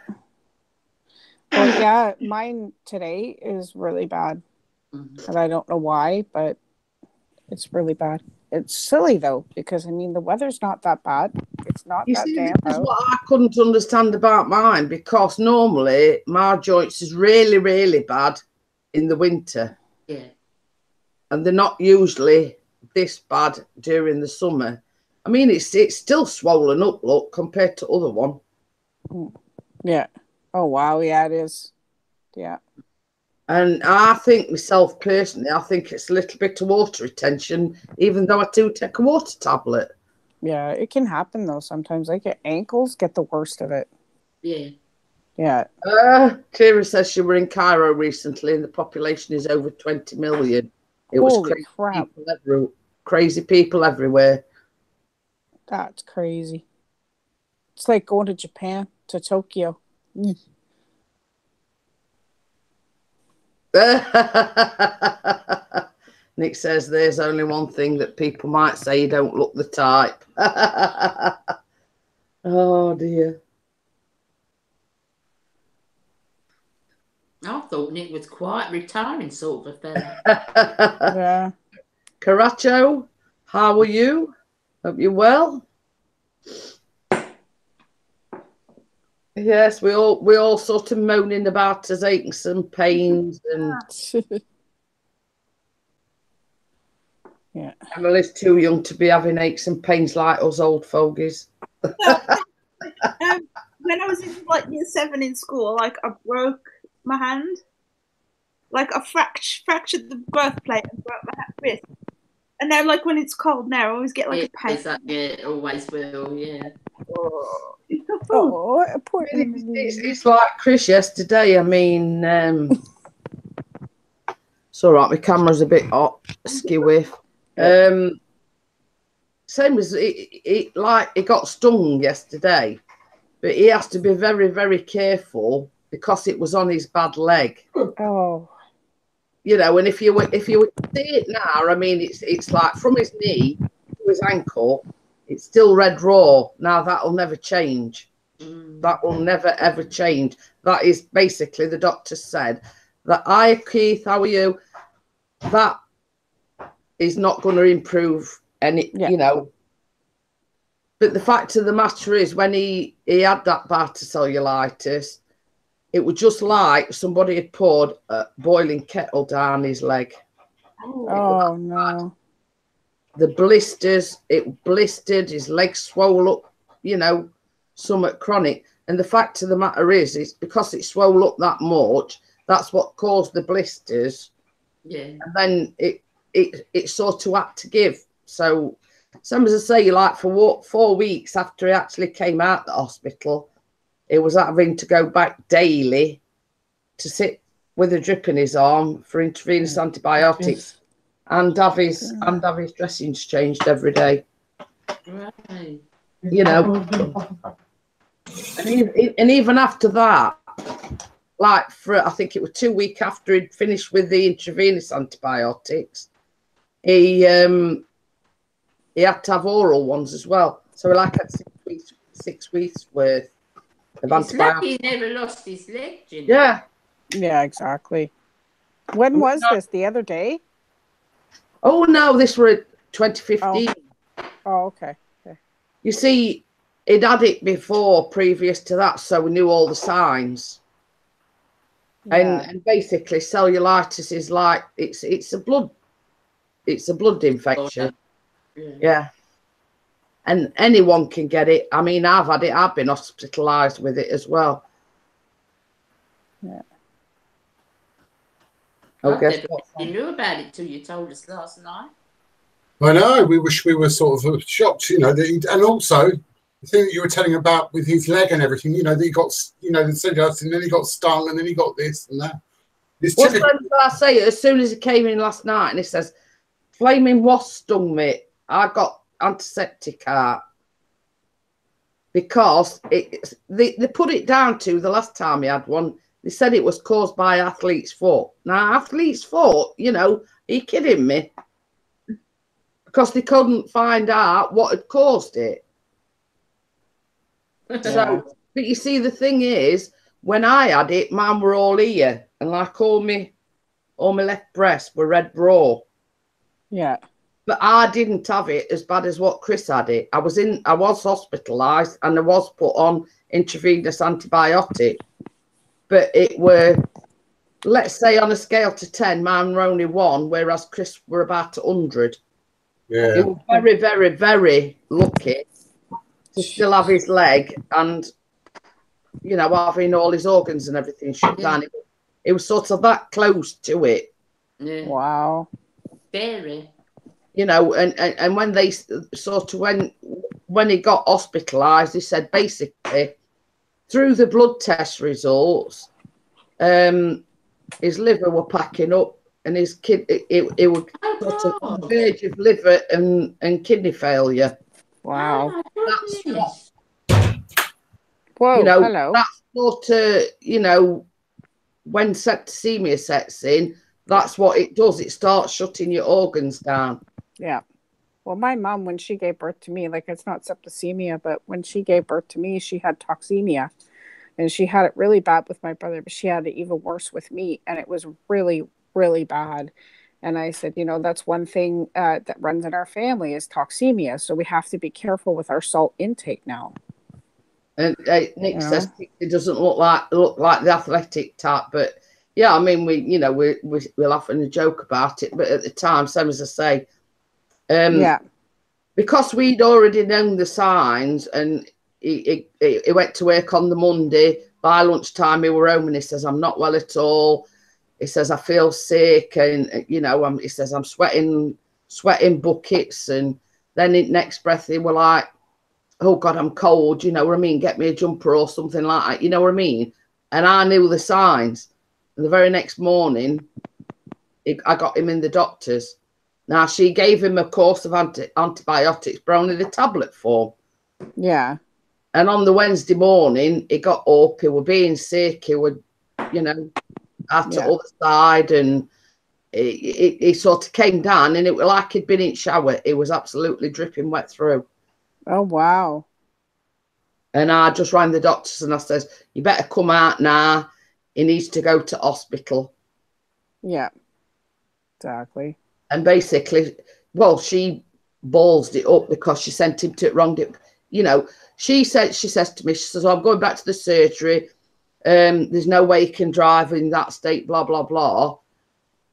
Well, yeah, mine today is really bad. And I don't know why, but it's really bad. It's silly, though, because, I mean, the weather's not that bad. It's not that damp This is out. what I couldn't understand about mine, because normally my joints is really, really bad in the winter. Yeah. And they're not usually this bad during the summer. I mean, it's still swollen up, look, compared to other one. Yeah. Oh, wow. Yeah, it is. Yeah. And I think myself personally, I think it's a little bit of water retention, even though I do take a water tablet. Yeah, it can happen, though, sometimes. Like, your ankles get the worst of it. Yeah. Yeah. Kira says she were in Cairo recently and the population is over 20 million. It was Holy crap. Crazy people everywhere. That's crazy. It's like going to Japan, to Tokyo. Nick says there's only one thing that people might say: you don't look the type. Oh dear. I thought Nick was quite retiring sort of a fella. Yeah. Caracho, how are you? Hope you're well. Yes, we all sort of moaning about his aches and pains, and yeah, Emily's too young to be having aches and pains like us old fogies. When I was in like year 7 in school, like I broke my hand, like I fractured the birthplate and broke my wrist. And now, like when it's cold now, I always get like a pain. Yeah, always will. Yeah. Oh, poor it's like Chris yesterday. I mean, it's all right. My camera's a bit hot, skewy. same as like he got stung yesterday, but he has to be very, very careful because it was on his bad leg. Oh. You know, and if you were to see it now, I mean, it's like from his knee to his ankle, it's still red raw. Now that'll never change. That will never ever change. That is basically, the doctor said that, "Hi Keith, how are you?" That is not going to improve any, you know. But the fact of the matter is, when he had that cellulitis, it was just like somebody had poured a boiling kettle down his leg. Oh no. The blisters, it blistered, his legs swole up, you know, somewhat chronic. And the fact of the matter is, it's because it swole up that much, that's what caused the blisters. Yeah. And then it sort of had to give. So, some as I say, like for 4 weeks after he actually came out of the hospital, he was having to go back daily to sit with a drip in his arm for intravenous antibiotics. And have his dressings changed every day. Right. You know, and even after that, like for I think it was 2 weeks after he'd finished with the intravenous antibiotics, he had to have oral ones as well. So he like had 6 weeks worth of It's lucky antibiotics. he never lost his leg, Jeanette. Yeah. Yeah, exactly. When was this? The other day? Oh no, this were 2015. Oh, okay. You see, he'd had it before, previous to that, so we knew all the signs. Yeah. And basically, cellulitis is like it's a blood infection. Yeah. And anyone can get it. I mean, I've had it. I've been hospitalised with it as well. Yeah. Okay. You knew about it till you told us last night. I know. We were sort of shocked, you know. And also the thing that you were telling about with his leg and everything, you know, that he got, you know, the cellulitis, and then he got stung, and then he got this and that. It's What I say? As soon as he came in last night, and he says, "Flaming wasp stung me. I got antiseptic out." Because they put it down to the last time he had one. They said it was caused by athlete's foot. Now, athlete's foot, you know, are you kidding me? Because they couldn't find out what had caused it. So, but you see, the thing is, when I had it, mine were all here, and like all my left breast were red raw. Yeah. But I didn't have it as bad as what Chris had it. I was hospitalised and I was put on intravenous antibiotic. But it were, let's say on a scale to 10, mine were only 1, whereas Chris were about 100. Yeah. He was very, very, very lucky to still have his leg and, you know, having all his organs and everything shut down. It was sort of that close to it. Yeah. Wow. Very. You know, and when they sort of when he got hospitalised, they said basically through the blood test results, his liver were packing up, and his it was sort of on the verge of liver and kidney failure. Wow. That's what, whoa, you know, hello. that's sort of, you know, when septicemia sets in, that's what it does. It starts shutting your organs down. Yeah. Well, my mom, when she gave birth to me, like it's not septicemia, but when she gave birth to me, she had toxemia. And she had it really bad with my brother, but she had it even worse with me. And it was really, really bad. And I said, you know, that's one thing that runs in our family is toxemia. So we have to be careful with our salt intake now. And Nick says it doesn't look like the athletic type, but yeah, I mean, we laugh and joke about it, but at the time, same as I say, because we'd already known the signs, and he went to work on the Monday. By lunchtime, he were home, and he says, "I'm not well at all." He says, "I feel sick," and you know, he says, "I'm sweating buckets," and then in next breath, they were like, "Oh God, I'm cold," you know what I mean? Get me a jumper or something like that, you know what I mean? And I knew the signs. And the very next morning, I got him in the doctor's. Now, she gave him a course of antibiotics, but only the tablet form. Yeah. And on the Wednesday morning, he got up, he was being sick, he would, you know, at the other side, and he sort of came down, and it was like he'd been in shower. It was absolutely dripping wet through. Oh, wow. And I just rang the doctors and I says, you better come out now. He needs to go to hospital. Yeah, exactly. And basically, well, she ballsed it up because she sent him to it wrong. You know, she says to me, she says, I'm going back to the surgery. There's no way he can drive in that state, blah, blah, blah.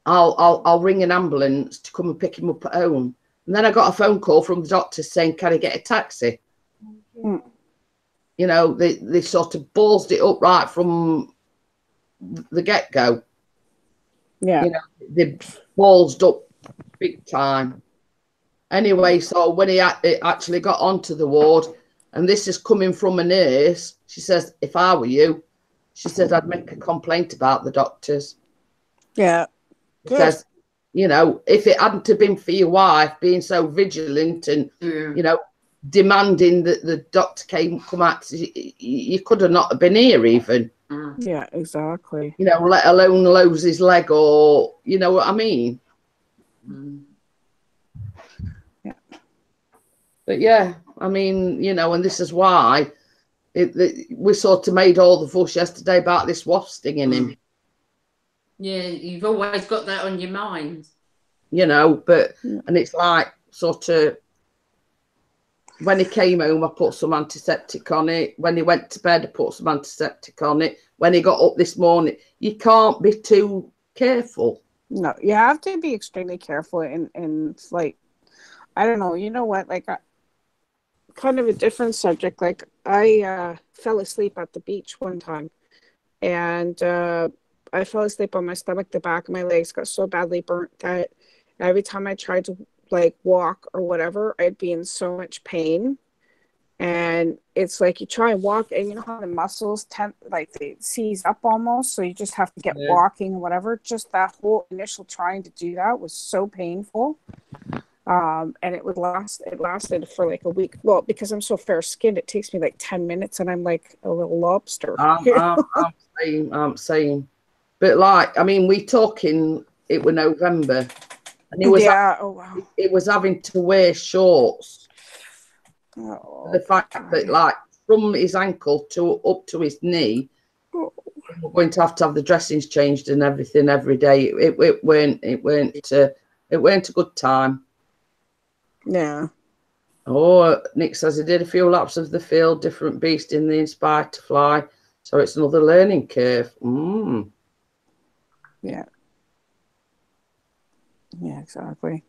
I'll ring an ambulance to come and pick him up at home. And then I got a phone call from the doctor saying, can I get a taxi? Mm. You know, they sort of ballsed it up right from the get-go. Yeah. You know, they ballsed up big time. Anyway, so when he actually got onto the ward, and this is coming from a nurse, she says, if I were you, she says, I'd make a complaint about the doctors. Yeah. She says, you know, if it hadn't have been for your wife being so vigilant and, you know, demanding that the doctor come out, you could have not been here even. Yeah, exactly. You know, let alone lose his leg, or, you know what I mean? Yeah. But yeah, I mean, you know, and this is why we sort of made all the fuss yesterday about this wasp stinging him. Yeah, you've always got that on your mind. You know, but, and it's like sort of, when he came home, I put some antiseptic on it. When he went to bed, I put some antiseptic on it. When he got up this morning, you can't be too careful. No, you have to be extremely careful. And like, I don't know, you know what? Like, kind of a different subject. Like, I fell asleep at the beach one time. And I fell asleep on my stomach. The back of my legs got so badly burnt that every time I tried to like walk or whatever, I'd be in so much pain. And it's like you try and walk, and you know how the muscles they seize up almost, so you just have to get walking or whatever. Just that whole initial trying to do that was so painful. And it lasted for like a week. Well, because I'm so fair skinned, it takes me like 10 minutes, and I'm like a little lobster. I'm saying, but like, I mean, we talking, it was November, and he was it was having to wear shorts. The fact that, like, from his ankle to up to his knee, we're going to have the dressings changed and everything every day. It weren't a good time. Yeah. Oh, Nick says he did a few laps of the field, different beast in the Inspired to Fly, so it's another learning curve. Yeah. Yeah, exactly.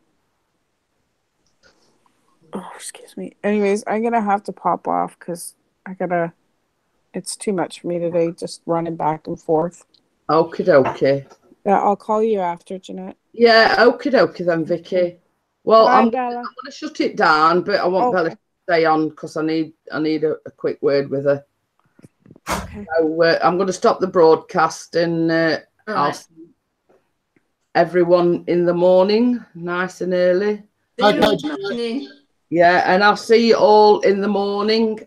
Oh, excuse me. Anyways, I'm gonna have to pop off because it's too much for me today, just running back and forth. Okie dokie. Yeah, I'll call you after, Jeanette. Yeah, okie dokie then, Vicky. Well, Bye, I'm going to shut it down, but I want Bella to stay on because I need a quick word with her. Okay. So I'm going to stop the broadcast, and I'll see everyone in the morning, nice and early. Yeah, and I'll see you all in the morning,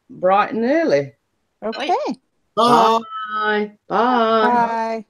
bright and early. Okay. Bye. Bye. Bye. Bye.